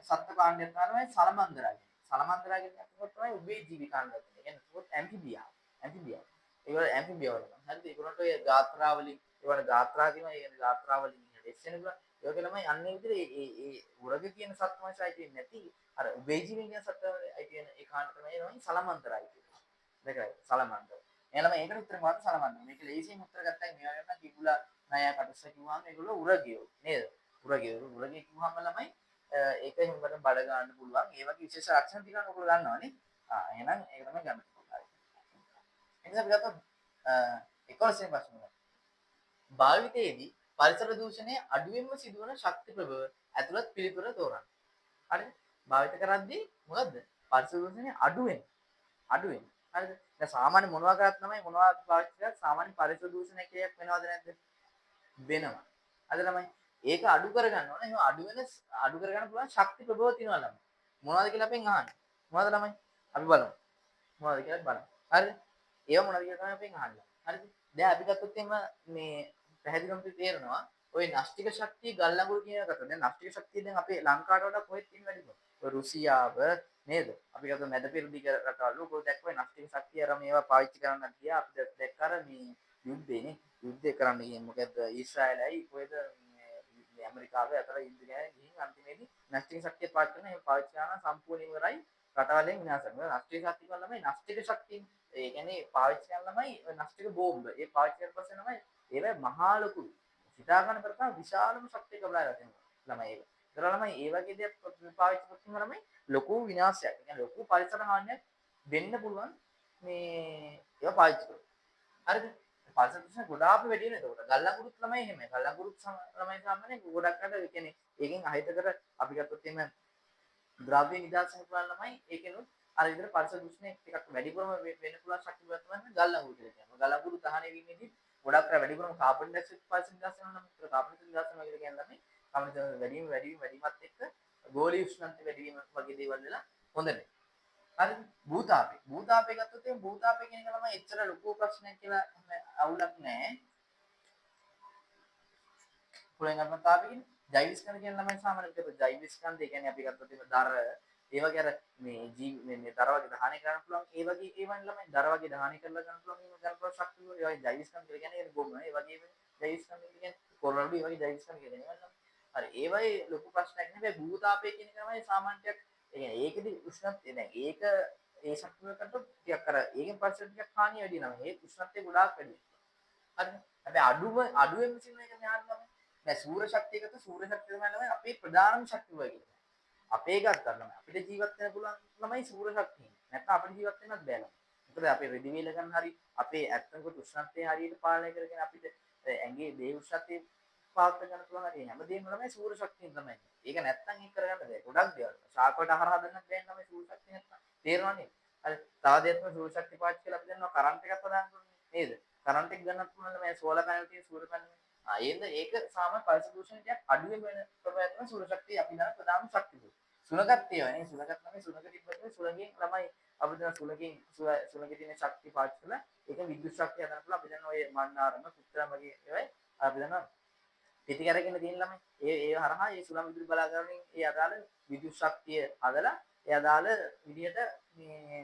සත්ත්ව කාණ්ඩයක් තමයි සලමන්දරා කියන්නේ. සලමන්දරා කියන්නේ අපිට තමයි උභය ජීවි කාණ්ඩයක්. ඒ කියන්නේ ඇම්ෆිබියා. ඇම්ෆිබියා. ඒවල ඇම්ෆිබියා වල. හරිද? ඒගොල්ලන්ට ඔය ගාත්‍රා වලින් ඒවල ගාත්‍රා කියනවා. ඒ කියන්නේ ගාත්‍රා වලින් ඩෙස් වෙනවා. ඒක ළමයි අන්නේ විදිහට ඒ උරග කියන සත්ත්වංශය අයිති නැති අර උභය ජීවි කියන සත්ත්වය අයිති වෙන ඒ කාණ්ඩ තමයි සලමන්දරා කියන්නේ. දෙකයි සලමන්දර. එළම ඒකට උත්තර මොකක්ද සලමන්දර. මේක ලේසියෙන් උත්තර ගත්තා මේවා ගන්න කිඹුලා ණය කටුස්ස කිව්වම ඒගොල්ලෝ උරගියෝ නේද? උරගිය කිව්වම ළමයි ඒක හිමකට බඩ ගන්න පුළුවන්. ඒ වගේ විශේෂ ලක්ෂණ ටිකක් ඔයගොල්ලෝ දන්නවනේ. එහෙනම් ඒක තමයි ගන්න. එනිසා අපි ගත්තොත් 11 වෙනි ප්‍රශ්නය. භාවිතයේදී පරිසර දූෂණය අඩුවෙන්ම සිදුවන ශක්ති ප්‍රභව ඇතුළත් පිළිතුර තෝරන්න. හරිද? භාවිත කරද්දී මොකද්ද? පරිසර දූෂණය අඩුවෙන්. හරිද? දැන් සාමාන්‍ය මොනවා කරත් තමයි මොනවා පාවිච්චි කරත් සාමාන්‍ය පරිසර දූෂණ එකක් වෙනවද නැද්ද? වෙනවා. අද ළමයි ඒක අඩු කරගන්න ඕන. එහෙනම් අඩු කරගන්න පුළුවන් ශක්ති ප්‍රභව තියෙනවා ළමයි. මොනවද කියලා අපෙන් අහන්නේ. මොනවද ළමයි? අපි බලමු. මොනවද කියලා බලමු. හරිද? ඒව මොනවද කියලා තමයි අපෙන් අහන්නේ. හරිද? දැන් අපි ගත්තොත් එහෙම මේ පැහැදිලිවම තේරෙනවා. ওই නාස්තික ශක්තිය ගල් අඟුරු කියන එකට. දැන් නාස්තික ශක්තිය දැන් අපේ ලංකාවට වඩා කොහෙද තියෙන්නේ වැඩිපුර? ඔය රුසියාව නේද? අපි ගත්ත මැද පෙරදිග රටවල ඔය දැක්කේ නාස්තික ශක්තිය අර මේවා පාවිච්චි කරන්න ගියා. අපි දැක්ක අර මේ යුද්ධේනේ. යුද්ධය කරන්න ගියේ මොකද ඊශ්‍රායලයි කොහෙද මේ ඇමරිකාවේ අතර යුද්ධ ගෑන ගිහින් අන්තිමේදී නාස්තික ශක්තිය පාවිච්චි කරන එහෙම පාවිච්චි කරන සම්පූර්ණ ඉවරයි රටවලින් විනාශ කරනවා. නාස්තික ශක්තිය වල ළමයි නාස්තික ශක්තිය ඒ කියන්නේ පාවිච්චි කරන ළමයි නාස්තික බෝම්බ. ඒ පාවිච්චි කරලා පස්සේ ළමයි ඒවා මහා ලොකු හිතා ගන්න කරતા විශාලම ශක්තියක බලලා තියෙනවා ළමයි ඒක. ඒතර ළමයි ඒ වගේ දේක් පාවිච්චි කරන ළමයි ලොකු විනාශයක්. ඒ කියන්නේ ලොකු පරිසර හානියක් වෙන්න පුළුවන් මේ ඒවා පාවිච්චි කරලා. හරිද? පරිසර දූෂණ ගොඩාක් වැඩි වෙනවා ඒකට. ගල් අඟුරුත් ළමයි එහෙමයි. ගල් අඟුරුත් ළමයි සාමාන්‍යයෙන් ගොඩක් අර ඒ කියන්නේ ඒකෙන් අහිතකර අපි ගත්තොත් එහෙම ද්‍රව්‍ය නිදර්ශන කරන ළමයි ඒකෙනුත් අර විදිහට පරිසර දූෂණය ටිකක් වැඩිපුරම වෙන්න පුළුවන් ශක්තියක් තමයි ගල් අඟුරු කියලා කියනවා. ගල් අඟුරු දහනය වීමේදී ගොඩක් වැඩිපුරම කාබන් ඩයොක්සයිඩ් පරිසර නිදර්ශන නම් කාබන් නිදර්ශන වගේ කියන්නේ ළමයි කාබන් වැඩිමත් එක්ක ගෝලීය උෂ්ණත්වය වැඩි වීම වගේ දේවල් වෙලා හොඳ නැහැ. හරිද? භූතාපේ. භූතාපේ ගත්තොත් එහෙනම් භූතාපේ කියන එක තමයි එච්චර ලොකු ප්‍රශ්නයක් කියලා අවුලක් නැහැ. පුරෙන් ගන්න තාපේ කියන්නේ ජෛව ස්කන්ධ කියන ළමයි සාමාන්‍යයෙන් කියපු ජෛව ස්කන්ධ ඒ කියන්නේ අපි ගත්තොත් එහෙම දර ඒ වගේ අර මේ මේ දර වගේ දහනය කරන්න පුළුවන් ඒ වගේ ඒවන් ළමයි දර වගේ දහනය කරලා ගන්න පුළුවන් එහෙම ගන්න පුළුවන් ශක්තිය ඒ වගේ ජෛව ස්කන්ධ කියලා කියන්නේ ගොම ඒ වගේ ජෛව ස්කන්ධ කියන්නේ කොරළු ඒ වගේ ජෛව ස්කන්ධ කියන්නේ ඒවා හරි ඒ වගේ ලොකු ප්‍රශ්නයක් නෙවෙයි භූතාපේ කියන එක තමයි සාමාන්‍යයක් ඒ කියන්නේ ඒකෙදි උෂ්ණත්වය දැන් ඒක ඒ ශක්තියකට ටිකක් අර ඒකෙන් පස්සේ ටිකක් හානිය වැඩි වෙනවා ඒ උෂ්ණත්වය ගොඩාක් වැඩි වෙනවා හරිද හැබැයි අඩුවෙන් සින්න එක ඥාන දැන් සූර්ය ශක්තියකට සූර්ය ශක්තිය තමයි ළමයි අපේ ප්‍රධානම ශක්තිය වගේ. අපේ ගත්තා ළමයි අපිට ජීවත් වෙන්න පුළුවන් ළමයි සූර්ය ශක්තිය. නැත්නම් අපිට ජීවත් වෙන්නත් බෑ ළමයි. මොකද අපේ රෙදි වේල ගන්න හරි අපේ ඇත්තකට උෂ්ණත්වය හරියට පාලනය කරගෙන අපිට ඇඟේ දේහ උෂ්ණත්වය පාලනය කරන්න පුළුවන් හරි හැමදේම ළමයි සූර්ය ශක්තියෙන් තමයි. ඒක නැත්නම් ඒක කරගන්න බෑ. ගොඩක් දේවල්. ශාකවට ආහාර හදන්නත් බෑ ළමයි සූර්ය ශක්තිය නැත්නම්. තේරෙනවනේ. හරි. තව දෙයක් තමයි සූර්ය ශක්තිය පාවිච්චි කරලා අපි දන්නවා කරන්ට් එකක් හදාගන්න ඕනේ නේද? කරන්ට් එක ගන්නත් පුළුවන් ළමයි සෝලර් පැනල් තියෙන සූර්ය පැනල් ඒක සාමාන්‍ය පරිසර දූෂණය ටිකක් අඩුවෙන් වෙන ප්‍රභාවය තමයි සූර්ය ශක්තිය අපි දන්න ප්‍රධාන ශක්තිය. සුලඟත් ඒවනේ සුලඟත් තමයි සුලඟ තිබ්බොත් සුලඟෙන් ළමයි අපිට දන්න සුලඟේ තියෙන ශක්තිය පාවිච්චි කරලා ඒක විද්‍යුත් ශක්තිය හදන්න පුළුවන්. අපි දන්න ඔය මන්නාරම කුත්තරම වගේ ඒවයි අපි දන්න පිටි කරගෙන තියෙන ළමයි ඒ හරහා ඒ සුලං විදුලි බලාගාරයෙන් ඒ අදාළ විද්‍යුත් ශක්තිය හදලා ඒ අදාළ විදිහට මේ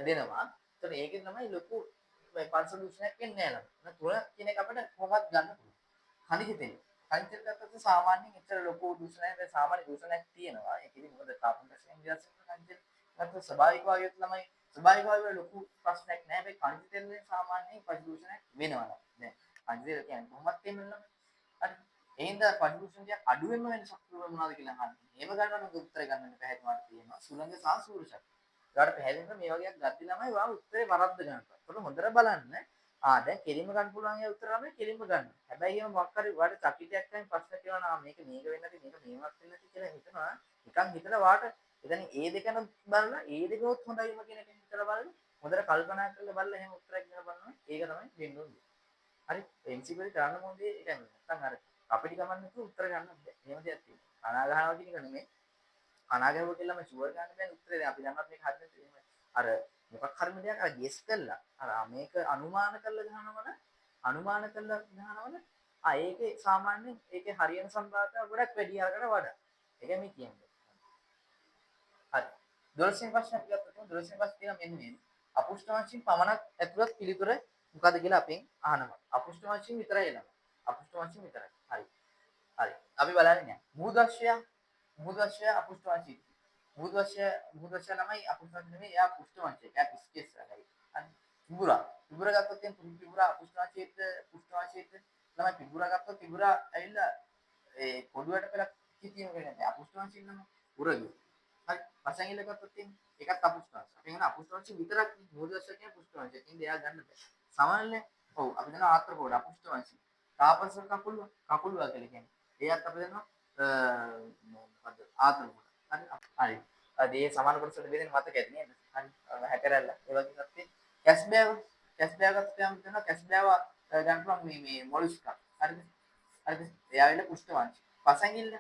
දෙනවා. ඒතකොට ඒකෙන් තමයි ලොකු පරිසර දූෂණයක් වෙන්නේ නැහැ ළමයි. තුන කියන එක අපිට කොහොමවත් ගන්න පුළුවන්. කණිජ තෙල්. කණිජ තෙල් ගත්තොත් සාමාන්‍යයෙන් ඇත්තට ලොකු දූෂණයක් නෑ සාමාන්‍ය දූෂණයක් තියෙනවා. ඒකෙදි මොකද කාබන් ඩයොක්සයිඩ් නිදර්ශන කණිජ තෙල්. ගත්තොත් ස්වභාවික වායුවත් ළමයි ස්වභාවික වායුවේ ලොකු ප්‍රශ්නයක් නෑ. හැබැයි කණිජ තෙල් වලින් සාමාන්‍යයෙන් පරිසර දූෂණයක් වෙනවා. දැන් කණිජ තෙල් කියන්නේ කොහොමද තේමෙන්නේ? හරි. එහෙනම් පරිසර දූෂණය අඩුවෙන්ම වෙන ශක්තිය මොනවද කියලා අහන්නේ. එහෙම ගන්නවා නම් උත්තරය ගන්න පැහැදිලිවට තියෙනවා. සුළඟ සහ සූර්ය ශක්තිය. ඒකට පැහැදිලිව මේ වගේක් ගත්ත ළමයි වා උත්තරේ වරද්ද ගන්නවා. ඒකට හොඳට බලන්න. දැන් කෙලින්ම ගන්න පුළුවන් ඒ උත්තර ළමයි කෙලින්ම ගන්න. හැබැයි එහෙම මොකක් හරි වාට චකිතයක් තමයි ප්‍රශ්න කියනවා මේක මේක වෙන්නේ නැති මේක මේවත් වෙන්නේ නැති කියලා හිතනවා. නිකන් හිතලා වාට එතන ඒ දෙකන බලලා ඒ දෙකවත් හොඳයිම කියන එක හිතලා බලන්න හොඳට කල්පනා කරලා බලලා එහෙම උත්තරයක් දෙන්න බලනවා. ඒක තමයි වෙන්න ඕනේ. හරි MCQ වල කරන්න ඕනේ ඒ කියන්නේ නැත්තම් අර අපිට ගමන් නැතුව උත්තර ගන්නත් බෑ. එහෙම දෙයක් තියෙනවා. කනා ගහනවා කියන එක නෙමෙයි. කනා ගැහුවා කියලා මම ෂුවර් ගන්න බෑනේ උත්තරේ. දැන් අපි දන්නවත් මේක හරියට එහෙම අර මොකක් හරි දෙයක් අර ගෙස් කරලා අර මේක අනුමාන කරලා ගහනවනේ අනුමාන කරලා ගහනවනේ ඒකේ සාමාන්‍යයෙන් ඒකේ හරියන සම්භාවිතාව ගොඩක් වැඩි අරකට වඩා. ඒක මේ කියන්නේ. හරි. 12 වෙනි ප්‍රශ්නේ අපි ගත්තොත් 12 වෙනි ප්‍රශ්නේ තියෙනවා මෙන්න මේ. අපුෂ්ඨ වංශයෙන් පමණක් ඇතුළත් පිළිතුර මොකද කියලා අපෙන් අහනවා. අපුෂ්ඨ වංශයෙන් විතරයි එනවා. අපුෂ්ඨ වංශයෙන් විතරයි. හරි. හරි. අපි බලන්නේ නැහැ. මුහුදශ්‍රය අපුෂ්ඨ වංශී. මුහුදශ්‍රය ළමයි අපුෂ්ඨ වංශ නෙමෙයි. එයා පුෂ්ඨ වංශය. එයා පිස්කෙස් හරි. හරි. පිඹුරා. පිඹුරා ගත්තොත් එම් පිඹුරා අපුෂ්ඨ වංශයේත් පුෂ්ඨ වංශයේත් ළමයි පිඹුරා ගත්තොත් පිඹුරා ඇවිල්ලා ඒ පොඩුවට පෙරක් කිතියම කියන්නේ අපුෂ්ඨ වංශයෙන් නම් උරගිය. හරි. පසංගිල්ල ගත්තොත් එම් ඒකත් අපුෂ්ඨ වංශ. අපි කියන අපුෂ්ඨ වංශ විතරක් මුහුදශ්‍රය කියන පුෂ්ඨ වංශය. ඉතින් එයා ගන්න බෑ. සමහරවිට ඔව් අපි දන්නවා ආත්‍රපෝඩ අපුෂ්ඨ වංශය. තාපස කකුල කියලා කියන්නේ. ඒත් අපි දන්නවා මොකද්ද ආත්‍රපෝඩ. හරි. හරි. ඒ සමාන කොටසට බෙදෙන මතක ඇති නේද? හරි. හැකරැල්ල. ඒ වගේ තත්ත්වේ කැස්බෑව කැස්බෑව ගත්තාම තමයි කැස්බෑව ගන්න පුළුවන් මේ මොලුස්කා. හරිද? හරිද? එයාවිල පුෂ්ඨ වංශය. පසඟිල්ල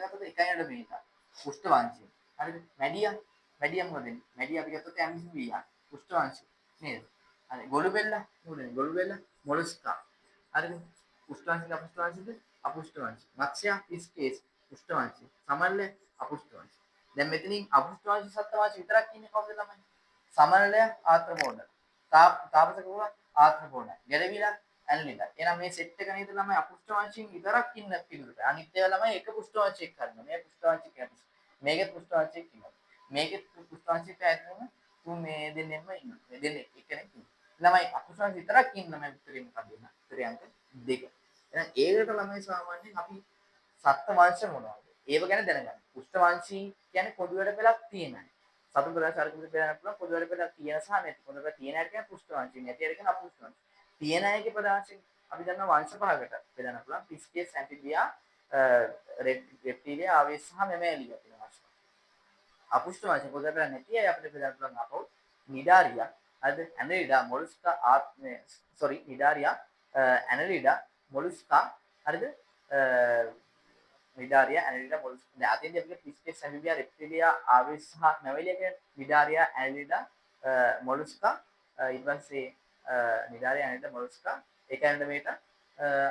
ගත්තොත් 1.5 මීටර. පුෂ්ඨ වංශය. හරිද? මැඩියම් හොදෙන්නේ. මැඩිය අපි ගත්තොත් ඇම්ෆිබියා. පුෂ්ඨ වංශය. නේද? හරි. ගොළුබෙල්ල මොලුස්කා. හරිද? පුෂ්ඨ වංශික අපුෂ්ඨ වංශික අපුෂ්ඨ වංශය. මත්ස්‍යයා පිස්කේස් පුෂ්ඨ වංශය. සමල්ල අපුෂ්ඨ වංශය. දැන් මෙතනින් අපුෂ්ඨ වංශ සත්ත්ව වංශ විතරක් ඉන්නේ කවුද ළමයි? සමනලය ආත්‍රපෝඩ. තාපසකව ආත්‍රපෝඩ. ගැලවිලා ඇන්ලිලා. එහෙනම් මේ සෙට් එක නේද ළමයි අපුෂ්ඨ වංශයෙන් විතරක් ඉන්න පිළිතුරට. අනිත් ඒවා ළමයි එක පුෂ්ඨ වංශයක් ගන්නවා. මේ පුෂ්ඨ වංශික කියන්නේ. මේකෙත් පුෂ්ඨ වංශයක් ඉන්නවා. මේකෙත් පුෂ්ඨ වංශික ඇතුළම තුන් මේ දෙන්නෙම ඉන්නවා. මේ දෙන්නේ එක්කෙනෙක් ඉන්නවා. ළමයි අපුෂ්ඨ වංශ විතරක් ඉන්න මේ උත්තරේ මොකක්ද එන? උත්තරේ අංක 2. එහෙනම් ඒකට ළමයි සාමාන්‍යයෙන් අපි සත්ත්ව වංශ මොනවද? ඒව ගැන දැනගන්න. පුෂ්ඨ වංශී කියන්නේ පොදු වැඩ පෙළක් තියෙනයි. සතුන් ප්‍රදේශ අරගෙන බෙදන්න පුළුවන් පොදු වැඩ පෙළක් තියෙන සහ නැති. පොදු වැඩ තියෙන අයට කියන්නේ පුෂ්ඨ වංශී. නැති අයට කියන්නේ අපුෂ්ඨ වංශී. තියෙන අයගේ ප්‍රදේශයෙන් අපි දන්නවා වංශ පහකට බෙදන්න පුළුවන්. පිස්කේස්, ඇම්ෆිබියා, රෙප්ටීලියා, ආවේස් සහ මැමෑලියා කියන වංශ. අපුෂ්ඨ වංශී පොදු වැඩ පෙළ නැති අය අපිට බෙදන්න පුළුවන් අපෝ නිඩාරියා, හරිද? ඇනලිඩා, මොලුස්කා, නිඩාරියා, ඇනලිඩා, මොලුස්කා, හරිද? විඩාරියා ඇනලිඩා මොලුස්කා. දැන් අතින්දී අපිට පිස්කෙස් ඇම්ෆිබියා රෙප්ටිලියා ආවෙස් සහ මැවලියා කියන්නේ විඩාරියා ඇනලිඩා මොලුස්කා ඊට පස්සේ විඩාරියා ඇනලිඩා මොලුස්කා ඒකෙන්ද මේක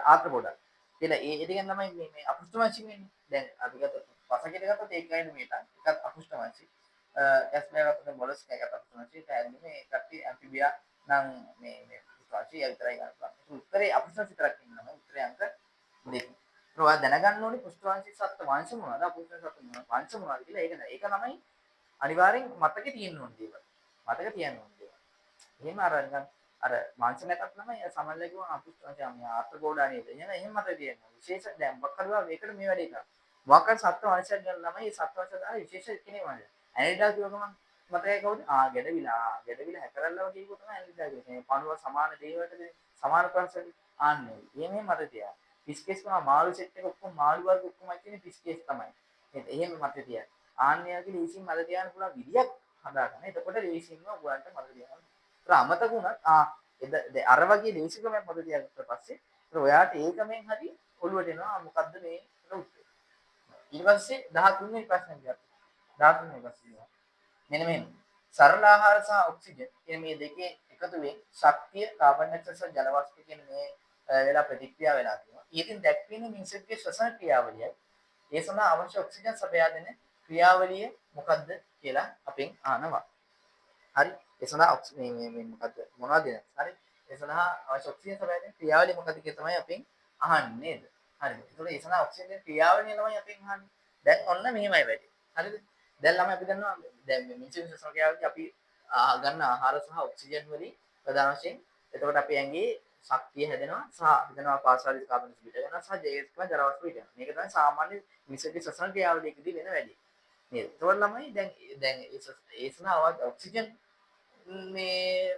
ආත්‍රපොඩා කියලා ඒ දෙකෙන් තමයි මේ අපුෂ්ඨ වංශික වෙන්නේ. දැන් අපි ගත්තොත් පසකෙට ගත්තොත් ඒකයිනේ මේක එකක් අපුෂ්ඨ වංශික. ඇස්මෑගත්තොත් මොලුස්කා එකක් අපුෂ්ඨ වංශික. ඒකයි මේ කට්ටිය ඇම්ෆිබියා නම් මේ වංශික විතරයි ගන්නවා. උත්තරේ අපුෂ්ඨ විතරක් ඉන්නවා. උත්තරේ අංක 2. ඔයා දැනගන්න ඕනේ පුෂ්ඨ වංශික සත්ත්ව වංශ මොනවද අපුෂ්ඨ සත්ත්ව වංශ මොනවද කියලා ඒක තමයි අනිවාර්යෙන් මතකේ තියෙන්න ඕනේ දේවල්. මතක තියන්න ඕනේ දේවල්. එහෙම අර වංශ නැතත් තමයි සමහරවිට කියනවා අපුෂ්ඨ වංශය මේ ආත්‍රගෝඩා නේද? එහෙම මතක තියෙනවා. විශේෂ දැන් මොකක් හරි මේකට මේ වැඩේ කරා. මොකක් හරි සත්ත්ව වංශයක් ගන්න ළමයි ඒ සත්ත්ව වංශය දාලා විශේෂ කෙනෙක් වගේ. ඇනිඩා කියව ගමන් මතකයි කවුද? ගැඩවිලා හැකරල්ලා වගේ කිව්ව තමයි ඇනිඩා කියන්නේ. පණුව සමාන දේවල්ට සමාන ප්‍රංශ ආන්නේ. එහෙම මතක තියා. පිස්කේස් තමයි මාළු සෙට් එක ඔක්කොම මාළු වර්ග ඔක්කොම තියෙන පිස්කේස් තමයි. නේද? එහෙම මතක තියාගන්න. ආන්නයගේ ලීසින් මතක තියාගන්න පුළුවන් විදියක් හදාගන්න. එතකොට ලීසින්ම ඔයාලට මතක තියාගන්න. ඒත් අමතක වුණත් අර වගේ ලීසිකමක් මතක තියාගත්තට පස්සේ ඔයාට ඒකමෙන් හරි ඔළුවට එනවා මොකද්ද මේ උත්තර. ඊට පස්සේ 13 වෙනි ප්‍රශ්නේ ගත්තා. 13 වෙනි ප්‍රශ්නේ. මෙන්න මෙහෙම. සරල ආහාර සහ ඔක්සිජන් කියන මේ දෙකේ එකතුවෙන් ශක්තිය කාබන් ඩයොක්සයිඩ් සහ ජල වාෂ්ප කියන මේ වෙලා ප්‍රතික්‍රියා වෙලා තියෙනවා. ඊටින් දැක්වෙන මිනිසෙක්ගේ ශ්වසන ක්‍රියාවලියයි ඒ සඳහා අවශ්‍ය ඔක්සිජන් සපයා දෙන ක්‍රියාවලිය මොකද්ද කියලා අපෙන් අහනවා. හරි. ඒ සඳහා මේ මොකද්ද මොනවද දෙන්නේ? හරි. ඒ සඳහා අවශ්‍ය ඔක්සිජන් සපයා දෙන ක්‍රියාවලිය මොකද්ද කියලා තමයි අපෙන් අහන්නේ නේද? හරිද? ඒතකොට ඒ සඳහා ඔක්සිජන් ක්‍රියාවලිය තමයි අපෙන් අහන්නේ. දැන් ඔන්න මෙහෙමයි වැඩි. හරිද? දැන් ළමයි අපි දන්නවා දැන් මේ මිනිසුන් ශ්වසන ක්‍රියාවලිය අපි ගන්න ආහාර සහ ඔක්සිජන් වලින් ප්‍රධාන වශයෙන් එතකොට අපි ඇඟේ ශක්තිය හැදෙනවා සහ හිතනවා පාසාලිස් කාබන් පිට වෙනවා සහ ජීවිතය ජරවස් පිට වෙනවා. මේක තමයි සාමාන්‍ය මිනිසෙකුගේ ශ්වසන ක්‍රියාවලියකදී වෙන වැඩි. නේද? ඒතකොට ළමයි දැන් ඒ සඳහා ඔක්සිජන් මේ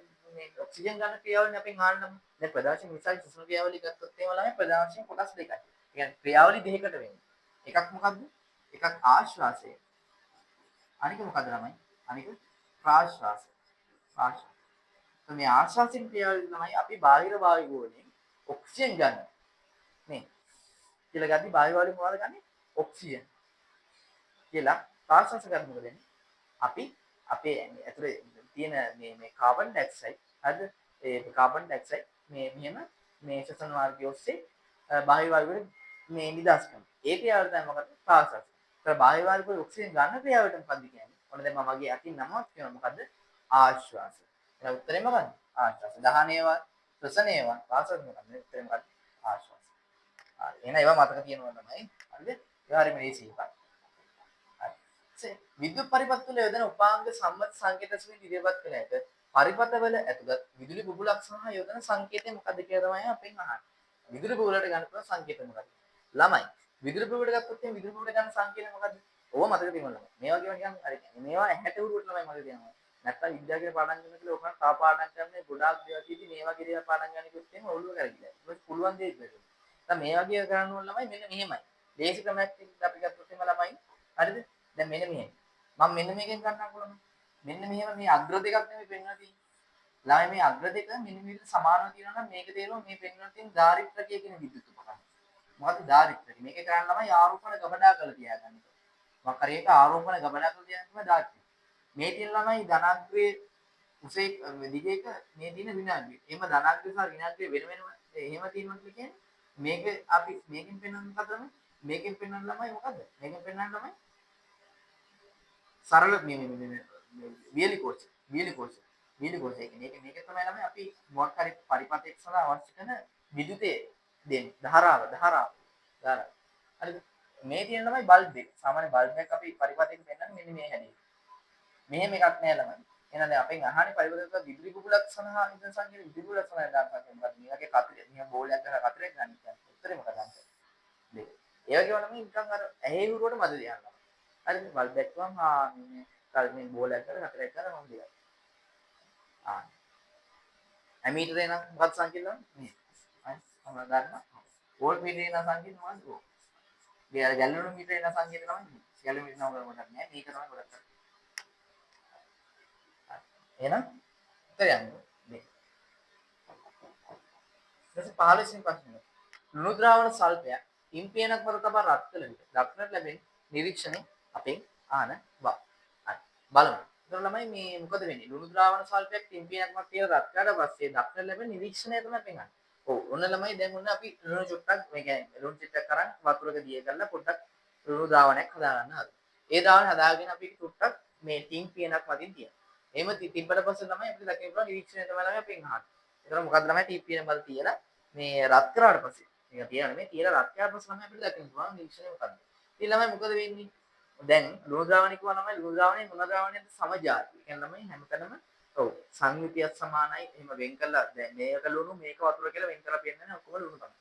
ඔක්සිජන් ගන්න ක්‍රියාවලිය අපෙන් අහන්න. දැන් ප්‍රධාන වශයෙන් මිනිසාගේ ශ්වසන ක්‍රියාවලිය ගත්තොත් එහෙම ළමයි ප්‍රධාන වශයෙන් කොටස් දෙකයි. ඒ කියන්නේ ක්‍රියාවලිය දෙකකට වෙන්නේ. එකක් මොකද්ද? එකක් ආශ්වාසය. අනික මොකද්ද ළමයි? අනික ප්‍රාශ්වාසය. ප්‍රාශ්වාසය. මේ ආශ්වාසයෙන් ක්‍රියාවලිය තමයි අපි බාහිර වායුව වලින් ඔක්සිජන් ගන්න. නේ. කියලා ගද්දි බාහිර වායුව මොනවද ගන්නෙ? ඔක්සිජන්. කියලා ප්‍රාශ්වාස කරනකොට වෙන්නේ අපි අපේ ඇතුලේ තියෙන මේ කාබන් ඩයොක්සයිඩ් හරිද? ඒ කාබන් ඩයොක්සයිඩ් මෙහෙම මේ ශ්වසන මාර්ගය ඔස්සේ බාහිර වායුව වලින් මේ නිදහස් කරනවා. ඒ ක්‍රියාවට තමයි මොකද? ප්‍රාශ්වාස. ඒතර බාහිර වායුව වලින් ඔක්සිජන් ගන්න ක්‍රියාවට මොකද්ද කියන්නේ? ඔන්න දැන් මම මගේ අතින් නමවත් කියනවා මොකද්ද? ආශ්වාස. එහෙනම් උත්තරේ මොකද්ද? ආශ්වාස. දහනේවත් ප්‍රසනේවත් ප්‍රාශ්වාස මොකද්ද? උත්තරේ මොකද්ද? ආශ්වාස. හරි. එහෙනම් ඒවා මතක තියෙනවා තමයි. හරිද? ඒවා හරියම ලේසි එකක්. හරි. විද්‍යුත් පරිපත් වල යොදන උපාංග සම්මත සංකේත සුවින් ඉදිරිපත් කළ ඇත. පරිපතවල ඇතුළත් විදුලි බුබුලක් සහ යොදන සංකේතය මොකද්ද කියලා තමයි අපෙන් අහන්නේ. විදුලි බුබුලට ගන්න පුළුවන් සංකේතය මොකද්ද? ළමයි. විදුලි බුබුලට ගත්තොත් එහෙනම් විදුලි බුබුලට ගන්න සංකේතය මොකද්ද? ඕව මතක තියෙනවා ළමයි. මේ වගේම නිකන් හරි. මේවා ඇහැට උරුවට ළමයි මතක තියෙනවා. නැත්තම් විද්‍යාවේ පාඩම් කරන කියලා ඔකට තා පාඩම් කරන්නේ ගොඩාක් දේවල් තියෙදි මේ වගේ දේවල් පාඩම් ගන්න කිව්වොත් එහෙම ඔළුව කරගිලා. ඒක පුළුවන් දෙයක් නෙවෙයි. දැන් මේ වගේ කරන්න ඕන ළමයි මෙන්න මෙහෙමයි. ලේසි ක්‍රමයක් අපි ගත්තොත් එහෙම ළමයි. හරිද? දැන් මෙන්න මෙහෙම. මම මෙන්න මේකෙන් ගන්නම් කොළම. මෙන්න මෙහෙම මේ අග්‍ර දෙකක් නෙමෙයි පෙන්වලා තියෙන්නේ. ළමයි මේ අග්‍ර දෙක මෙන්න මේකට සමානව තියෙනවා නම් මේක තේරෙනවා මේ පෙන්වලා තියෙන ධාරිත්‍රකය කියන විද්‍යුත් උපකරණය. මොකද්ද ධාරිත්‍රකය? මේකේ කරන්න ළමයි ආරෝපණ ගබඩා කරලා තියාගන්න. මොකක් හරි එක ආරෝපණ ගබඩා කරලා තියාගන්න තමයි ධාරිත්‍රකය. මේ තියෙන ළමයි ධනාග්‍රයේ උසේ දිගේක මේ තියෙන විනාඩිය. එහෙම ධනාග්‍රය සහ විනාඩිය වෙන වෙනම එහෙම තියෙනවා කියන්නේ මේක අපි මේකෙන් පෙන්වන්න මොකද ළමයි? මේකෙන් පෙන්වන්න ළමයි මොකද්ද? මේකෙන් පෙන්වන්න ළමයි සරල මේ වියලි කෝෂය කියන්නේ මේක තමයි ළමයි අපි මොකක් හරි පරිපතයක් සඳහා අවශ්‍ය කරන විදුලිතේ දෙන්නේ ධාරාව හරිද මේ තියෙන ළමයි බල්බ් එක සාමාන්‍ය බල්බ් එකක් අපි පරිපතයක පෙන්නන්නේ මෙන්න මේ හැටි මෙහෙම එකක් නෑ ළමයි එහෙනම් දැන් අපෙන් අහන්නේ පරිපතයක විදුලි බුබුලක් සඳහා ඉදන් සංකේත විදුලි බුබුලක් සඳහා දාන්න මොකද මේ වගේ කතරේ නිකන් බෝලයක් ගහලා කතරයක් ගන්න කියන්නේ උත්තරේ මොකද අන්තේ දෙක ඒ වගේම ළමයි නිකන් අර ඇහි උරුවට මැද ලියන්න හරිද බල්බ් දැක්කම මේ කල්මින් බෝලයක් කරලා කතරයක් කරලා මම දිගයි ඇමීටර් එන මොකක්ද සංකේතය මේ හරි මම ගන්න වෝල්ට් මීටර් එන සංකේතය මොකක්ද ඕක මේ අර ගැලවුණු මීටර් එන සංකේතය තමයි ගැලවුණු මීටර් නම ගොඩක් නෑ මේක තමයි ගොඩක් කරන්නේ එහෙනම් උත්තර යන්නේ මේ ඊට පස්සේ 15 වෙනි ප්‍රශ්නේ ලුණු ද්‍රාවණ සල්පයක් ඉම්පියනක් මත තබා රත් කළ විට දක්නට ලැබෙන නිරීක්ෂණය අපෙන් ආන බව හරි බලමු ඒතර ළමයි මේ මොකද වෙන්නේ ලුණු ද්‍රාවණ සල්පයක් ඉම්පියනක් මත තියලා රත් කරලා පස්සේ දක්නට ලැබෙන නිරීක්ෂණය තමයි පෙන්වන්නේ ඔව් ඔන්න ළමයි දැන් ඔන්න අපි ලුණු චුට්ටක් මේ කියන්නේ ලුණු චුට්ටක් කරන් වතුරක දිය කරලා පොඩ්ඩක් ලුණු ද්‍රාවණයක් හදා ගන්න හදලා ඒ ද්‍රාවණය හදාගෙන අපි චුට්ටක් මේ ටින් පියනක් මතින් තියනවා එහෙම තිබ්බට පස්සේ තමයි අපිට දකින්න පුළුවන් නිරීක්ෂණය තමයි ළමයි අපෙන් අහන්නේ ඒතර මොකද්ද ළමයි ටින් පියන මත තියලා මේ රත් කරාට පස්සේ මේක තියන මේ තියලා රත් කරාට පස්සේ ළමයි අපිට දකින්න පුළුවන් නිරීක්ෂණය මොකද්ද ඉතින් ළමයි මොකද වෙන්නේ දැන් ලුණු ද්‍රාවණය කිව්වා ළමයි ලුණු ද්‍රාවණය මොන ද්‍රාවණයද සමජාති ඒ කියන්නේ ළමයි හැමතැනම ඔව් සංයුතියත් සමානයි එහෙම වෙන් කළා දැන් මේක ලුණු මේක වතුර කියලා වෙන් කරලා පෙන්නන්නේ ඔක්කොම ලුණු තමයි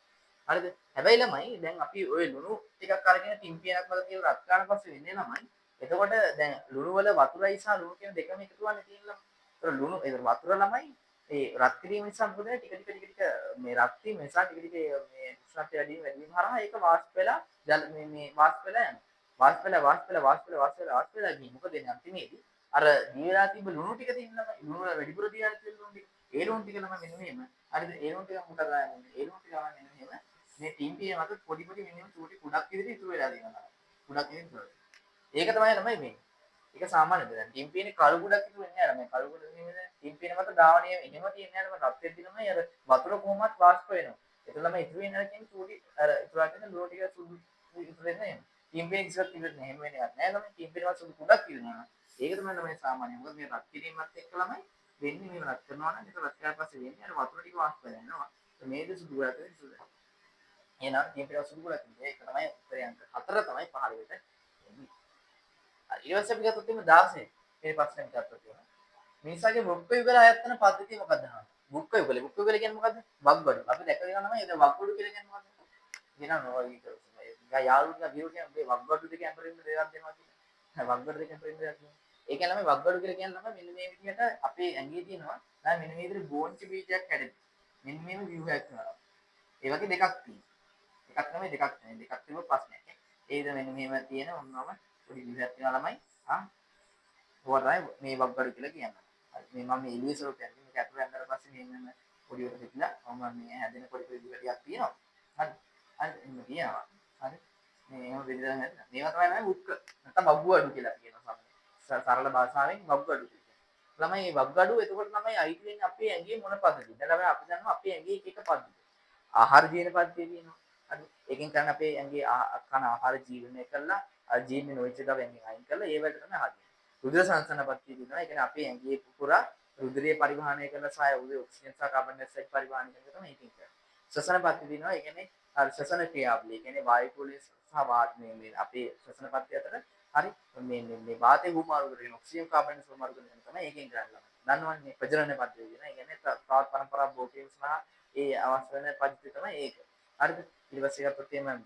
හරිද හැබැයි ළමයි දැන් අපි ওই ලුණු ටිකක් අරගෙන ටින් පියනක් වල තියලා රත් කරාට පස්සේ වෙන්නේ ළමයි එතකොට දැන් ලුණු වල වතුරයි සහ ලුණු කියන දෙකම එකතු වෙන්නේ තියෙනවා ඒතර ලුණු ඒ වතුර ළමයි ඒ රත් කිරීම නිසා මොකද ටික මේ රත් වීම නිසා ටික මේ උෂ්ණත්වය වැඩි වීම හරහා ඒක වාෂ්ප වෙලා මේ වාෂ්ප වෙලා යනවා වාෂ්ප වෙලා ගිහින් මොකද වෙන්නේ අන්තිමේදී අර දීලා තිබ්බ ලුණු ටික තියෙනවා ලුණු වල වැඩිපුර දීලා තියෙන ලුණු ටික ඒ ලුණු ටික තමයි මෙන්න මෙහෙම හරිද ඒ ලුණු ටික මොකද ඒ ලුණු ටික තමයි මෙන්න මෙහෙම මේ ටීම්පියේ මත පොඩි මෙන්න මෙහෙම චූටි කුඩක් විදිහට ඉතුරු වෙලා තියෙනවා කුඩක් විදිහට ඒක තමයි ළමයි මේ ඒක සාමාන්‍යද දැන් ටීම්පියේනේ කළු කුඩක් ඉතුරු වෙන්නේ නැහැ ළමයි කළු කුඩ නෙමෙයි ටීම්පියේ මත දාවණිය එහෙම තියන්නේ නැහැ ළමයි රත් වෙද්දි තමයි අර වතුර කොහොමවත් වාෂ්ප වෙනවා ඒක ළමයි ඉතුරු වෙන්නේ නැහැ කියන්නේ චූටි අර ඉතුරුලා තියෙන ලුණු ටික සුදු ඉතුරු වෙන්නේ නැහැ ටීම්පියේ ඉස්සත් ඉවරනේ එහෙම වෙන්නේ නැහැ ළමයි ටීම්පියේ මත සුදු කුඩක් ඉරනවා ඒක තමයි ළමයි සාමාන්‍ය මොකද මේ රත් කිරීමත් එක්ක ළමයි වෙන්නේ මේ රත් කරනවා නම් ඒක රත් කරලා පස්සේ වෙන්නේ අර වතුර ටික වාෂ්ප වෙලා යනවා මේක සුදු ගලක් සුදු එහෙනම් ටීම්පියේ සුදු ගලක් ඒක තමයි උත්තරය අංක 4 තමයි 15ට එන්නේ ඊළඟට අපි ගත්තොත් එimhe 16 මේ ප්‍රශ්නේ ගත්තොත් එහෙම මිනිසාගේ වෘක්ක යුගල ආයතන පද්ධතිය මොකක්ද අහනවා වෘක්ක යුගල කියන්නේ මොකද්ද වග්ගඩු අපි දැක්ක දෙනා තමයි ඒක වග්ගඩු කියලා කියන්නේ මොකද්ද කියනවා නෝයි කියලා යාළුවෝ විරු කියන මේ වග්ගඩු දෙක අතරින් දෙකක් දෙනවා කියන්නේ වග්ගඩු දෙක අතරින් දෙකක් කියනවා ඒ කියන්නේ ළමයි වග්ගඩු කියලා කියන්නේ ළමයි මෙන්න මේ විදිහට අපේ ඇඟේ තියෙනවා දැන් මෙන්න මේ විදිහට බෝන්චි බීජයක් හැදෙනවා මෙන්න මේම ව්‍යුහයක් කරනවා ඒ වගේ දෙකක් තියෙනවා එකක් නෙමෙයි දෙකක් නෙමෙයි දෙකක් තිබ්බ ප්‍රශ්නයක් ඒද මෙන්න මෙහෙම තියෙන ඔන්නම පොඩි විදිහක් තියෙනවා ළමයි ඔයාලා මේ වග්ගඩු කියලා කියනවා. හරි මේ මම එළිය ස්වරූපයක් මේක අතුරු ඇඳලා පස්සේ මෙන්න පොඩි උඩ පිටිලා මම මේ හැදෙන පොඩි පොඩි ටිකක් තියෙනවා. හරි. හරි එන්න තියෙනවා. හරි. මේ එහෙම බෙදලා නැත්නම් මේවා තමයි මම උක්ක. නැත්නම් වග්ගු අඩු කියලා කියනවා සමහර. සරල භාෂාවෙන් වග්ගු අඩු කියලා. ළමයි මේ වග්ගු අඩු එතකොට ළමයි අයිති වෙන්නේ අපේ ඇඟේ මොන පද්ධතියද? දැන් ළමයි අපි දන්නවා අපේ ඇඟේ එක එක පද්ධති. ආහාර ජීවන පද්ධතිය තියෙනවා. හරි. ඒකෙන් කරන්නේ අපේ ඇඟේ කන ආහාර ජීවනය කළා ජීර්ණ නොවෙච්ච දවයන්ගෙන් අයින් කරලා ඒ වලට තමයි හදන්නේ. රුධිර සංසරණ පද්ධතිය තියෙනවා. ඒ කියන්නේ අපේ ඇඟේ පුරා රුධිරය පරිවහනය කරන සහ ඔක්සිජන් සහ කාබන් ඩයොක්සයිඩ් පරිවහනය කරන එක තමයි ඒකෙන් කරන්නේ. ශ්වසන පද්ධතිය තියෙනවා. ඒ කියන්නේ අර ශ්වසන ක්‍රියාවලිය. ඒ කියන්නේ වායු කුලය සහ වාතය මේ අපේ ශ්වසන පද්ධතිය අතර හරි මේ වාතය හුමාරු කරගෙන ඔක්සිජන් කාබන් ඩයොක්සයිඩ් හුමාරු කරගෙන තමයි ඒකෙන් කරන්නේ. දන්නවන්නේ ප්‍රජනන පද්ධතිය කියන. ඒ කියන්නේ තවත් පරම්පරාව භෝගය සහ ඒ අවශ්‍ය වෙන පද්ධතිය තමයි ඒක. හරිද? ඊට පස්සේ ගත්තොත් එහෙම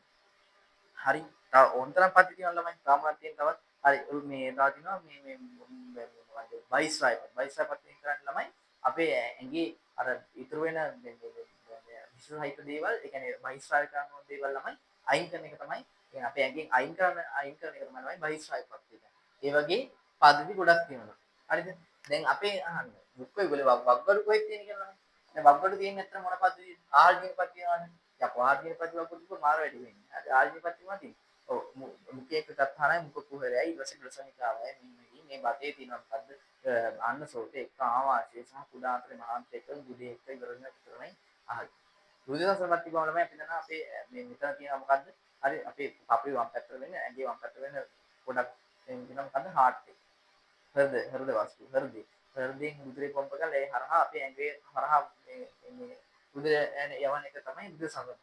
හරි තව ඕනතරම් පද්ධති තියෙනවා ළමයි තාමත් තියෙන තවත් හරි මේ තව තියෙනවා මේ මොකද්ද වයිස්රායි පද්ධතිය කරන්නේ ළමයි අපේ ඇඟේ අර ඉතුරු වෙන විශේෂයිත දේවල් ඒ කියන්නේ වයිස්රායි කරන දේවල් ළමයි අයින් කරන එක තමයි කියන්නේ අපේ ඇඟෙන් අයින් කරන එක තමයි වයිස්රායි පද්ධතිය. ඒ වගේ පද්ධති ගොඩක් තියෙනවා. හරිද? දැන් අපේ අහන්න දුක්ඛ විගල වග්ගඩු කොහෙද තියෙන්නේ කියලා ළමයි. දැන් වග්ගඩු තියෙන්නේ නැත්නම් මොන පද්ධතියද? ආහාර ජීවන පද්ධතිය තියෙනවානේ. යකවාදීන ප්‍රතිවකුත් මාර වැඩි වෙන්නේ. අද ආර්ය ප්‍රතිවාදී. ඔව් මුඛයක ගත්තාම මුඛ කුහරයයි ඊට පස්සේ ග්‍රසනිකාවයි මේ බතේ තියෙන මොකද්ද? අන්න සෝතේ එක්ක ආවාසය සහ කුඩා අතර මහාන්ත එක්ක බුදේ එක්ක ඉවරන විතරයි ආහාර. රුධිර සම්පatti බවලම අපි දන්නවා අපේ මේ මෙතන තියෙන මොකද්ද? හරි අපේ අපේ වම් පැත්තට වෙන්නේ ඇඟේ වම් පැත්තට වෙන ගොඩක් තියෙන මොකද්ද? හાર્ට් එක. හෘද වාස්තු හෘදයෙන් රුධිරේ පම්ප කරලා ඒ හරහා අපේ ඇඟේ හරහා මේ රුධිර යවන එක තමයි රුධිර සංගමනය.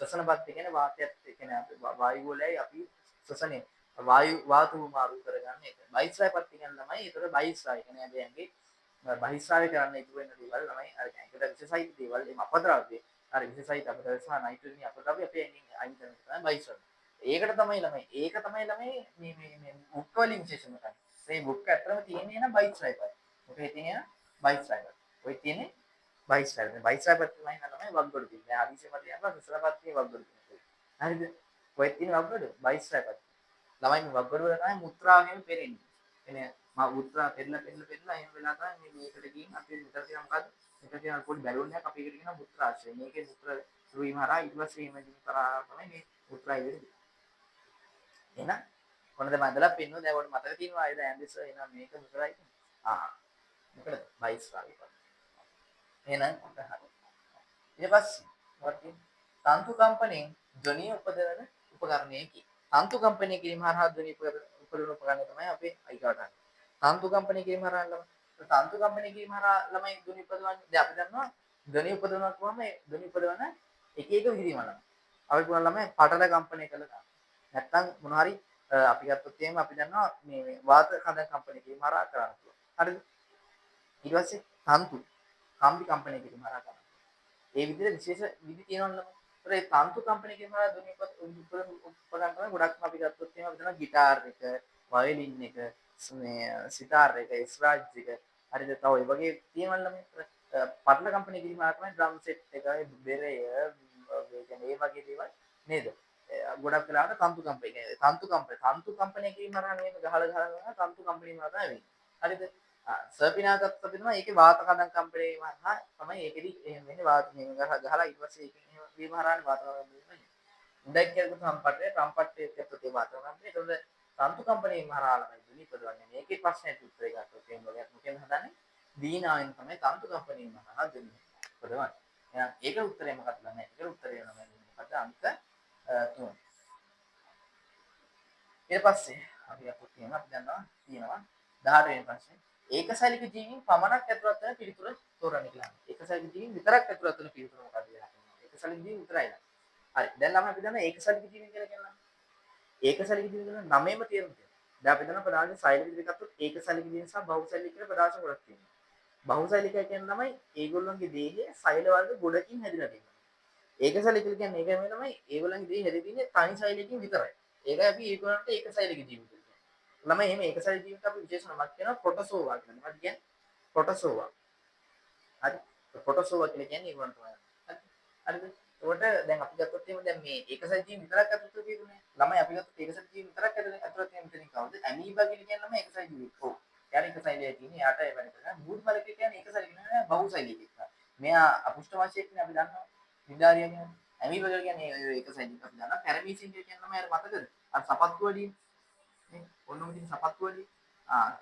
ශ්වසන පද්ධතිය කියන්නේ වාතයත් කියන්නේ වායු වලයි අපි ශ්වසනය වාතු මාරු කරගන්න එක. බහිස්රාය පද්ධතිය කියන්නේ තමයි ඒතර බහිස්රාය කියන්නේ අපි ඇඟේ බහිස්රාය කරන්න ඉතුරු වෙන දේවල් ළමයි අර ඇඟට විශේෂයිත දේවල් එම අපද්‍රව්‍ය අර විශේෂයිත අපද්‍රව්‍ය සහ නයිට්‍රෝජන් අපද්‍රව්‍ය අපේ ඇඟෙන් අයින් කරන එක තමයි බහිස්රාය. ඒක තමයි ළමයි මේ මුක්ක වලින් විශේෂම කරන්නේ. මේ මුක්ක ඇත්තම තියෙන්නේ නම් බහිස්රාය පද්ධතිය. මොකද තියෙන්නේ බහිස්රාය පද්ධතිය. ඔය තියෙන්නේ බයිස්රායි පද්ධතිය වයින් තමයි වග්ගඩු තියෙන්නේ. ආදිසේ මත යනවා ශ්වසන පද්ධතියේ වග්ගඩු තියෙනවා. හරිද? ඔය තියෙන වග්ගඩු බයිස්රායි පද්ධතිය. ළමයි මේ වග්ගඩු වල තමයි මුත්‍රාවෙන් පෙරෙන්නේ. එනේ මා මුත්‍රා පෙරලා එහෙම වෙලා තමයි මේකට ගිහින් අපි මෙතන තියෙන මොකද්ද? මෙතන තියෙන පොඩි බැලුන් එකක් අපි එකට කියනවා මුත්‍රාශය. මේකේ මුත්‍ර සුවීම හරහා ඊට පස්සේ එහෙම කරා තමයි මේ මුත්‍රා ඉවෙන්නේ. එහෙනම් කොහොමද මන්දලා පින්නෝ දැන් ඔයාලට මතක තියෙනවා ආයද ඇන්ඩිස් එහෙනම් මේක මුත්‍රායි. මොකද බයිස්රායි පද්ධතිය. එහෙනම් ඊට පස්සේ මොකක්ද තන්තු කම්පණයෙන් ධ්වනිය උපදවන උපකරණයකි. තන්තු කම්පණය කිරීම හරහා ධ්වනිය උපදවන උපකරණය තමයි අපේ අයිකාට ගන්න. තන්තු කම්පණය කිරීම හරහා තන්තු කම්පණය කිරීම හරහා ළමයි ධ්වනිය උපදවන්නේ. දැන් අපි දන්නවා ධ්වනිය උපදවනවා කියවම ධ්වනිය උපදවන එක එක විදිහම ළමයි. අපි පුරා ළමයි පටල කම්පණය කළා. නැත්තම් මොන හරි අපි ගත්තොත් එහෙම අපි දන්නවා මේ වාත කඳ කම්පණය කිරීම හරහා කරන්න පුළුවන්. හරිද? ඊට පස්සේ තන්තු කම්බි කම්පණය කිරීම හරහා කරන්න. ඒ විදිහට විශේෂ විදි තියෙනවා ළමයි. ඒතර ඒ තන්තු කම්පණය කිරීම හරහා ධ්වනිය උපකරණ තමයි ගොඩක්ම අපි ගත්තොත් එහෙම අපි දන්නවා গিitar එක, වයලින් එක, මේ සිතාර් එක, ස්රාජ් එක, හරිද? තව ඒ වගේ තියෙනවා ළමයි. පටල කම්පණය කිරීම හරහා තමයි ඩ්‍රම් සෙට් එක, බෙරය, ඒ කියන්නේ ඒ වගේ දේවල් නේද? ගොඩක් වෙලාවට තන්තු කම්පණය කිරීම හරහා නේද ගහලා තන්තු කම්පණය හරහා තමයි වෙන්නේ. හරිද? සර්පිනාගත් අපි තමයි ඒකේ වාත කඳන් කම්පණය වීම හරහා තමයි ඒකෙදි එහෙම වෙන්නේ වාත මේ ගහලා ඊට පස්සේ ඒකෙන් එහෙම වීම හරහානේ වාත කඳන් වෙන්නේ. උඩක් කියනකොට සම්පට්ටේ එක්කත් වාත කඳන්. ඒතකොට තන්තු කම්පණය වීම හරහා ළමයි දුනි පදවන්නේ. මේකේ ප්‍රශ්නයට උත්තරය ගත්තොත් එහෙම වගේ මොකෙන්ද හදන්නේ? දීනාවෙන් තමයි තන්තු කම්පණය වීම හරහා දුනි පදවන්නේ. එහෙනම් ඒකේ උත්තරය මොකක්ද ළමයි? ඒකේ උත්තරය ළමයි මොකක්ද? අංක 3. ඊට පස්සේ අපි අපුත් තියෙනවා අපි දන්නවා තියෙනවා 18 වෙනි ප්‍රශ්නේ ඒකසලික ජීවීන් පමණක් ඇතුළත් වෙන පිළිතුර තෝරන්න කියලා. ඒකසලික ජීවීන් විතරක් ඇතුළත් වෙන පිළිතුර මොකක්ද කියලා කියනවා. ඒකසලික ජීවීන් විතරයි. හරි. දැන් ළමයි අපි දන්නවා ඒකසලික ජීවීන් කියලා කියනවා. ඒකසලික ජීවීන් කියන නමේම තේරුම තියෙනවා. දැන් අපි දන්නවා ප්‍රධාන සෛල විදිහට ගත්තොත් ඒකසලික ජීවීන් සහ බහුසලික කියලා ප්‍රදාශ ගොඩක් තියෙනවා. බහුසලිකය කියන්නේ තමයි ඒගොල්ලන්ගේ දේහයේ සෛල වර්ග ගොඩකින් හැදිලා තියෙනවා. ඒකසලික කියන්නේ ඒකම තමයි ඒගොල්ලන්ගේ දේහය හැදිලා තියෙන්නේ තනි සෛලයකින් විතරයි. ඒකයි අපි ඒගොල්ලන්ට ඒකසලික ජීවීන් ළමයි එහෙම ඒකසලික ජීවිත අපි විශේෂ නමක් කියනවා ප්‍රොටෝසෝවා කියලා. මොකක්ද කියන්නේ? ප්‍රොටෝසෝවා. හරි. ප්‍රොටෝසෝවා කියලා කියන්නේ ඒගොල්ලන් තමයි. හරිද? ඒකට දැන් අපි ගත්තොත් එහෙම දැන් මේ ඒකසලික ජීවීන් විතරක් අතුරුත් තියෙන්නේ. ළමයි අපි ගත්තොත් ඒකසලික ජීවීන් විතරක් අතුරුත් තියෙන මෙතනින් කවුද? ඇමීබා කියලා කියන්නේ ළමයි ඒකසලික ජීවීන්. ඔව්. යාර ඒකසලිකය තියෙන්නේ. යාට ඒ වැඩ කරනවා. මූඩ් මලක කියන්නේ ඒකසලික නෙවෙයි බහුසලික. මෙයා අපෘෂ්ඨවාසීයෙක්නේ අපි දන්නවා. නිදාරියා කියන්නේ. ඇමීබා කියන්නේ ඒක සයිඩ් අපි දන්නවා. පැරමීසින් කියන්නේ තමයි අර මතකද? අර සපත්තු වලින් නේ. ඔන්නම තියෙන සපත්තු වලින්.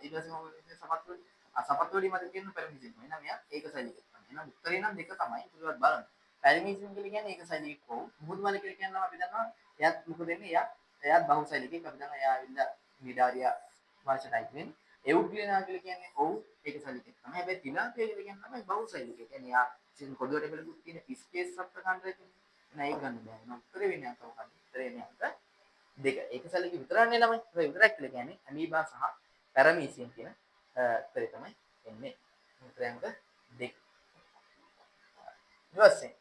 ඊට පස්සේ මොකද තියෙන්නේ සපත්තු වලින්? සපත්තු වලින් මතක තියෙන පැරමීසින්. එහෙනම් මෙයා ඒක සයිඩ් එකක් තමයි. එහෙනම් උත්තරේ නම් දෙක තමයි. ඉතින් බලන්න. පැරමීසින් කියලා කියන්නේ ඒක සයිඩ් එකක් වෝ. මුහුදු මල කියලා කියනවා අපි දන්නවා. එයාත් මොකද වෙන්නේ? එයාත් බහුසයිඩ් එකක්. අපි දන්නවා එයා ඇවිල්ලා නිදාරියා වාචනයිත් වෙන්නේ. එවුග්ලිනා කියලා කියන්නේ ඔව් ඒක සයිඩ් එකක් තමයි. හැබැයි තිලාපිය කියලා කියන්නේ තමයි බහුසයිඩ් එකක්. කියන්නේ යා ඉතින් කොඩුවට බලපුත් තියෙන ෆිස් කේස් සප්ත කන්ට්‍රේට් නෑ ඒක ගන්න බෑ. නම් උත්තරේ වෙන්නේ අත මොකක්ද? උත්තරේ වෙන්නේ අත දෙක. ඒක සැලකි විතරන්නේ ළමයි. ඒක විතරක් කියලා කියන්නේ ඇමීබා සහ පැරමීසියන් කියන උත්තරේ තමයි එන්නේ. උත්තරේ අංක දෙක. ඊට පස්සේ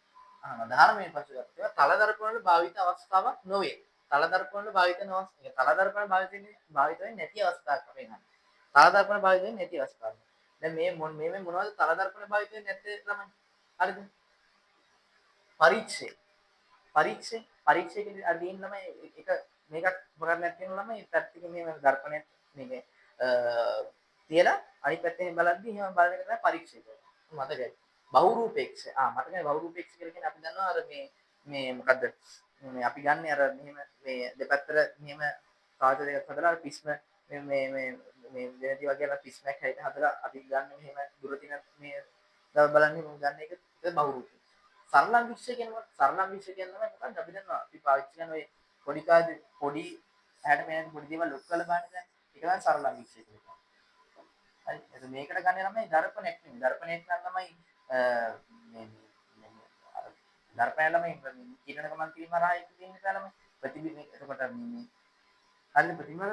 ධාරමයේ පස්සේ ගත්තා තලදරපණ වල භාවිත අවස්ථාවක් නොවේ. තලදරපණ වල භාවිත නොවස්. තලදරපණ භාවිත වෙන්නේ නැති අවස්ථාවක් අපි ගන්න. තලදරපණ භාවිත වෙන්නේ නැති අවස්ථාවක්. දැන් මේ මොනවද තලදරපණ භාවිත වෙන්නේ නැත්තේ ළමයි? හරිද? පරීක්ෂේ පරීක්ෂේ කියන්නේ අර දින ළමයි එක මේකක් උපකරණයක් තියෙන ළමයි පැත්තකින් මේ දර්පණයක් මේක තියලා අනිත් පැත්තෙන් බලද්දි එහෙම බලන එක තමයි පරීක්ෂේ කියන්නේ. මතකයි. බහුරූපේක්ෂ. මතකයි බහුරූපේක්ෂ කියලා කියන්නේ අපි දන්නවා අර මේ මොකද්ද? මේ අපි ගන්න අර මෙහෙම මේ දෙපැත්තට මෙහෙම කාච දෙකක් හදලා අර පිස්ම මේ දෙනටි වගේ අර පිස්මක් හැයිට හදලා අපි ගන්න මෙහෙම දුර තින මේ බලන්නේ ගන්න එක බහුරූපේ. සරලම් විශ්ය කියනකොට සරලම් විශ්ය කියන්නේ මොකක්ද අපි දන්නවා අපි පාවිච්චි කරන ඔය පොඩි කාදේ පොඩි ඇහැට පෙනෙන පොඩි දේවල් ලොක් කරලා බලන්න දැන් ඒක තමයි සරලම් විශ්ය කියන්නේ. හරි එතකොට මේකට ගන්නේ ළමයි දර්පණයක් නෙමෙයි දර්පණයක් නම් ළමයි මේ දර්පණය ළමයි කිරණ ගමන් කිරීම හරහා ඒක තියෙන නිසා ළමයි ප්‍රතිබිම්බ එතකොට මේ හරි ප්‍රතිබිම්බ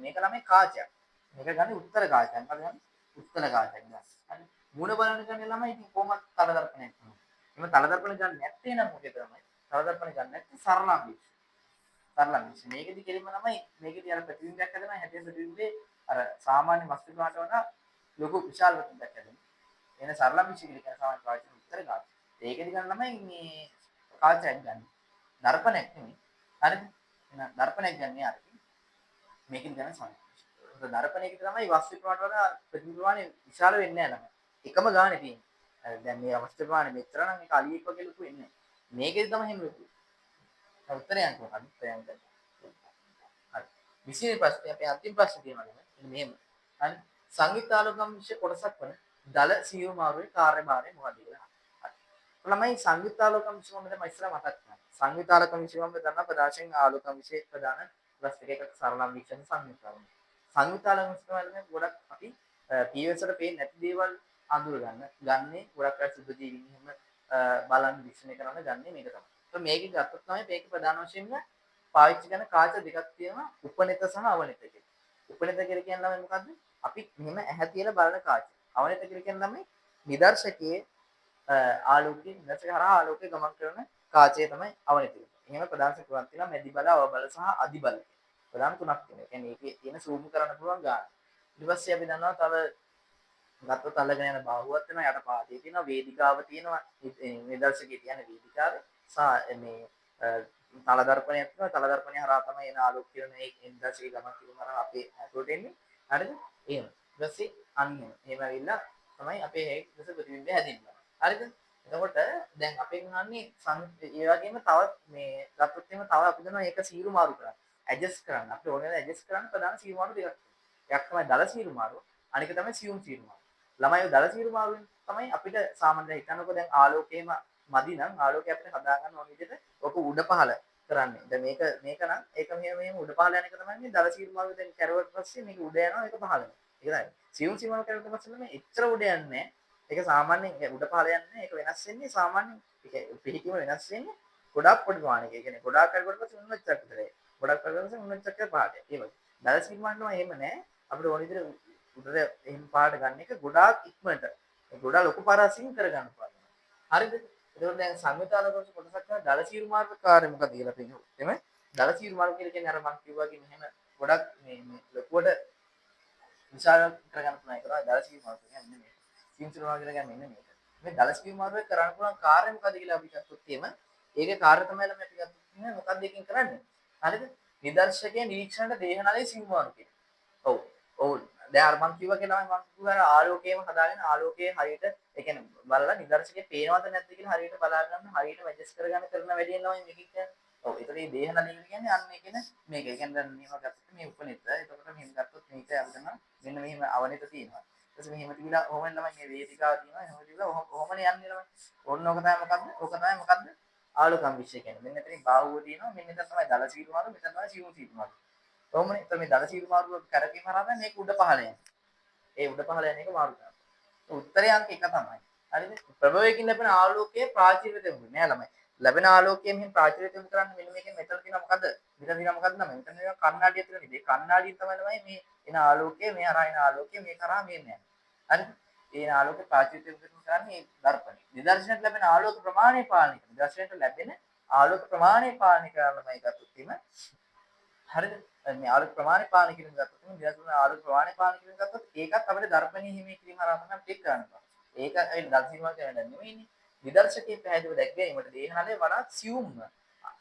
මේක ළමයි කාචයක් මේක ගන්නේ උත්තර කාචයක් මොකද ගන්නේ උත්තර කාචයක් ගන්න හරි මුණ බලන්න ගන්නේ ළමයි ඉතින් කොහොමද තල දර්පණයක් තමයි එම තල දර්පණ ගන්න නැත්තේ නම් මොකද තමයි තල දර්පණ ගන්න නැත්තේ සරලම් විශ්ය සරලම් විශ්ය මේකෙදි කෙලින්ම ළමයි මේකෙදි අර ප්‍රතිබිම්බයක් හදනවා හැදෙන ප්‍රතිබිම්බේ අර සාමාන්‍ය වස්තු කාට වඩා ලොකු විශාල ප්‍රතිබිම්බයක් හැදෙනවා එන සරලම් විශ්ය කියලා කියන සාමාන්‍ය කාචය උත්තර කාචය ඒකෙදි ගන්න ළමයි මේ කාචයක් ගන්න දර්පණයක් නෙමෙයි හරිද එහෙනම් දර්පණයක් ගන්න යාර මේකෙන් ගන්න සමහර දර්පණයක තමයි වස්තු ප්‍රමාණයට වඩා ප්‍රතිබිම්බ ප්‍රමාණය විශාල වෙන්නේ නැහැ ළමයි එකම ගානේ තියෙන්නේ දැන් මේ අවස්ථ ප්‍රමාණය මෙච්චර නම් ඒක අලියෙක් වගේ ලොකු වෙන්නේ නැහැ මේකෙදි තමයි එහෙම ලොකු උත්තරයන් කොහොමද උත්තරයන් හරි 20 වෙනි ප්‍රශ්නේ අපේ අන්තිම ප්‍රශ්නේ තියෙනවා මෙන්න මෙහෙම හරි සංයුක්තාලෝකම් විශ්ය කොටසක් වන දල සියුම් මාරුවේ කාර්යභාරය මොකක්ද කියලා ළමයි සංයුක්තාලෝකම් විශ්ය මොනවද මම ඉස්සරහ මතක් කරනවා සංයුක්තාලෝකම් විශ්ය මම දන්නා ප්‍රදාශයෙන් ආලෝකම් විශ්ය ප්‍රදාන ප්ලස් එකක සරලම් විශ්යෙන් සංයුක්තාලෝකම් සංයුක්තාලෝකම් විශ්ය වල ගොඩක් අපි POS වල පේන්නේ නැති දේවල් අඳුර ගන්නේ ගොඩක් අය සුද්ධ ජීවීන් එහෙම බලන් විශ්ලේෂණය කරන ගන්නේ මේක තමයි. તો මේකෙන් ගත්තොත් තමයි මේක ප්‍රධාන වශයෙන්ම පාවිච්චි කරන කාච දෙකක් තියෙනවා උපනිත සහ අවනිත කියලා. උපනිත කියලා කියන්නේ මොකද්ද? අපි මෙහෙම ඇහැ තියලා බලන කාච. අවනිත කියලා කියන්නේ නිදර්ශකයේ ආලෝකයේ නිදර්ශක හරහා ආලෝකයේ ගමන් කරන කාචය තමයි අවනිත කියන්නේ. එහෙම ප්‍රධාන සක්‍රියාවක් තියෙනවා මැදි බල, අව බල සහ අදි බල. ප්‍රධාන තුනක් තියෙනවා. ඒ කියන්නේ ඒකේ තියෙන zoom කරන්න පුළුවන් ගාන. ඊට පස්සේ අපි දන්නවා තව ගත්තොත් අල්ලගෙන යන බාහුවක් වෙනවා යට පාදයේ තියෙනවා වේදිකාව තියෙනවා නිදර්ශකයේ තියෙන වේදිකාවේ සා මේ තල දර්පණයක් තියෙනවා තල දර්පණය හරහා තමයි එන ආලෝක කිරණ ඒ නිදර්ශකයේ ගමන් කිරීම හරහා අපේ ඇතුළට එන්නේ හරිද එහෙම ඊට පස්සේ අන්න එහෙම ඇවිල්ලා තමයි අපේ ඒ දස ප්‍රතිබිම්බය හැදෙන්නේ හරිද එතකොට දැන් අපෙන් අහන්නේ ඒ වගේම තව මේ ගත්තොත් එහෙම තව අපි දන්නවා ඒක සීරු මාරු කරන්න ඇඩ්ජස්ට් කරන්න අපි ඕනේ ඇඩ්ජස්ට් කරන්න ප්‍රධාන සීරු මාරු දෙකක් එකක් තමයි දල සීරු මාරුව අනික තමයි සියුම් සීරු මාරුව ළමයි දල සීරු මාරුවෙන් තමයි අපිට සාමාන්‍යයෙන් හිතන්නකෝ දැන් ආලෝකයේම මදි නම් ආලෝකය අපිට හදා ගන්න ඕන විදිහට ඔක උඩ පහළ කරන්නේ. දැන් මේක නම් ඒක මෙහෙම උඩ පහළ යන එක තමයි මේ දල සීරු මාරුව දැන් කැරුවට පස්සේ මේක උඩ යනවා ඒක පහළ වෙනවා. ඒක තමයි. සියුම් සීරු මාරුව කරුවට පස්සේ මේ එච්චර උඩ යන්නේ නැහැ. ඒක සාමාන්‍යයෙන් උඩ පහළ යන්නේ ඒක වෙනස් වෙන්නේ සාමාන්‍යයෙන් ඒක පිහිටීම වෙනස් වෙන්නේ ගොඩාක් පොඩි ප්‍රමාණයක. ඒ කියන්නේ ගොඩාක් කරුවට පස්සේ උන්නච්චක් විතරයි. ගොඩක් කරුවට පස්සේ උන්නච්චක් පහට. ඒ වගේ. දල සීරු මාරුව එහෙම නැහැ. අපිට ඕන විදිහට උඩට එහෙම පාට ගන්න එක ගොඩාක් ඉක්මනට ගොඩාක් ලොකු පාරසින් කර ගන්න පුළුවන්. හරිද? ඒකෝට දැන් සංවිතාලකෝෂ කොටසක් තමයි දල සීරු මාර්ග කාර්ය මොකද කියලා පෙන්නනවා. එමෙ දල සීරු මාර්ග කියලා කියන්නේ අර මම කිව්වා වගේ මෙහෙම ගොඩක් මේ ලොකුවට විශාල කර ගන්න පුළුවන් ඒක තමයි දල සීරු මාර්ග කියන්නේ මේක. සීරු මාර්ග කියලා කියන්නේ මේක. මේ දල සීරු මාර්ග කරන්න පුළුවන් කාර්ය මොකද කියලා අපි ගත්තොත් එහෙම ඒකේ කාර්ය තමයි ළමයි අපි ගත්තොත් මොකක්ද එකකින් කරන්නේ? හරිද? නිදර්ශකයේ නිරීක්ෂණයට දේහනාලේ සීරු මාර්ග කියන්නේ. ඔව්. ඔව්. දැන් අර මං කිව්වා කියලා මං කිව්වා ආලෝකයම හදාගෙන ආලෝකයේ හරියට ඒ කියන්නේ බලලා නිදර්ශකයේ පේනවද නැද්ද කියලා හරියට බලා ගන්න හරියට මැජස් කරගන්න කරන වැඩේම තමයි මේක කියන්නේ. ඔව් ඒතර මේ දේහ නලියන කියන්නේ අන්න ඒ කියන මේක. ඒ කියන්නේ දැන් මේව ගත්තොත් මේ උපනිත. එතකොට මෙහෙම ගත්තොත් මේක අරගෙන මෙන්න මෙහෙම අවනිත තියෙනවා. ඊට පස්සේ මෙහෙම තිබිලා ඔහොම ළමයි මේ වේදිකාව තියෙනවා. එහෙම තිබිලා ඔහොමනේ යන්නේ ළමයි. ඕන්න ඕක තමයි මොකද්ද? ඕක තමයි මොකද්ද? ආලෝකම් විශ්ය කියන්නේ. මෙන්න එතනින් බාහුව තියෙනවා. මෙන්න එතන තමයි දල සීරු මාරු. මෙතන තමයි සිවුම් සීරු මාරු. කොහොමනේ? එතන මේ දල සීරු මාරුව කරකීම හරහා මේක උඩ පහළ යනවා. ඒ උඩ පහළ යන එක මාරු කරනවා. උත්තරේ අංක 1 තමයි. හරිද? ප්‍රභවයකින් ලැබෙන ආලෝකයේ ප්‍රාචීර්ය දෙමු නෑ ළමයි. ලැබෙන ආලෝකයෙන් මෙහෙම ප්‍රාචීර්ය දෙමු කරන්නේ මෙන්න මේකෙන් මෙතන තියෙනවා මොකද්ද? මෙතන තියෙනවා මොකද්ද ළමයි? මෙතන තියෙනවා කණ්ණාඩිය තියෙනවා. මේ කණ්ණාඩියෙන් තමයි ළමයි මේ එන ආලෝකය මේ හරහා එන ආලෝකය මේ කරා මේ යන්නේ. හරිද? ඒ ආලෝකේ ප්‍රාචීර්ය දෙමු කරන්නේ ඒ දර්පණය. නිදර්ශනයට ලැබෙන ආලෝක ප්‍රමාණය පාලනය කරනවා. නිදර්ශනයට ලැබෙන ආලෝක ප්‍රමාණය පාලනය කරලා ළමයි ගත්තොත් එimhe හරිද? මේ ආලෝක ප්‍රමාණය පාලනය කිරීම ගත්තොත් නිදර්ශන ආලෝක ප්‍රමාණය පාලනය කිරීම ගත්තොත් ඒකත් අපිට දර්පණීය හිමී කිරීම හරහා තමයි ටික කරන්න පුළුවන්. ඒක ඒ දර්ශනීයව කියන නෙමෙයිනේ. විදර්ශකයේ පැහැදිලිව දැක්වීමට දේහනලේ වඩා සියුම්ම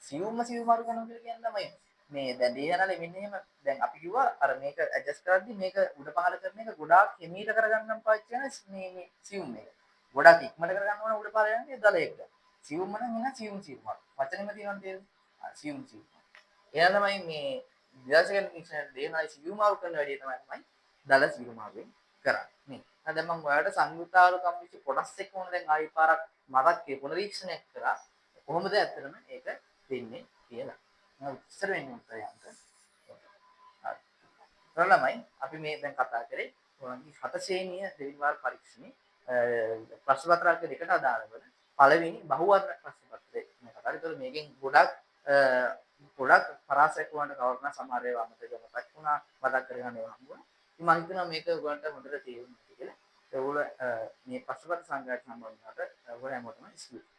සියුම් මාරු කරනවා කියලා කියන්නේ තමයි මේ දැන් දේහනලේ මෙන්න එහෙම දැන් අපි කිව්වා අර මේක ඇඩ්ජස්ට් කරද්දි මේක උඩ පහළ කරන එක ගොඩාක් හිමීට කරගන්නම් පාවිච්චි කරන මේ සියුම් එක. ගොඩාක් ඉක්මනට කරගන්න ඕන උඩ පහළ යන්නේ දලයක. සියුම්ම නම් එන සියුම් මාරු. වචනෙම තියෙනවා තේරෙන්නේ? සියුම්. එයා තමයි මේ විදර්ශකයන් කියන දේහනලේ සියුම් මාරු කරන වැඩේ තමයි දල සියුම් මාරුවෙන් කරන්නේ. දැන් මම ඔයාලට සංයුක්තාලෝකම් විශ්ි කොටස් එක්ක ඕන දැන් ආයි පාරක් මතක් පුනරීක්ෂණයක් කරා කොහොමද ඇත්තටම ඒක වෙන්නේ කියලා. මම උත්තර වෙන්නේ උත්තරයන්ට. හරි. ළමයි අපි මේ දැන් කතා කරේ ඔයගොල්ලන්ගේ 7 ශ්‍රේණිය දෙවෙනි වාර පරීක්ෂණේ ප්‍රශ්න පත්‍රාංක දෙකට අදාළ වෙන පළවෙනි බහුවර්ණ ප්‍රශ්න පත්‍රය මේ කතා කරේ. ඒතකොට මේකෙන් ගොඩක් පරාසයක් වුණාට කවර්ණ සමහර ඒවා අමතක මතක් වුණා මතක් කරගන්න ඒවා හම්බුණා. ඉතින් මම හිතනවා මේක ඔයගොල්ලන්ට හොඳට තේරුණා කියලා. ඒගොල්ලෝ මේ පස්සපත් සංග්‍රහයට සම්බන්ධ වුණාට ඔයගොල්ලෝ හැමෝටම ස්තුතියි.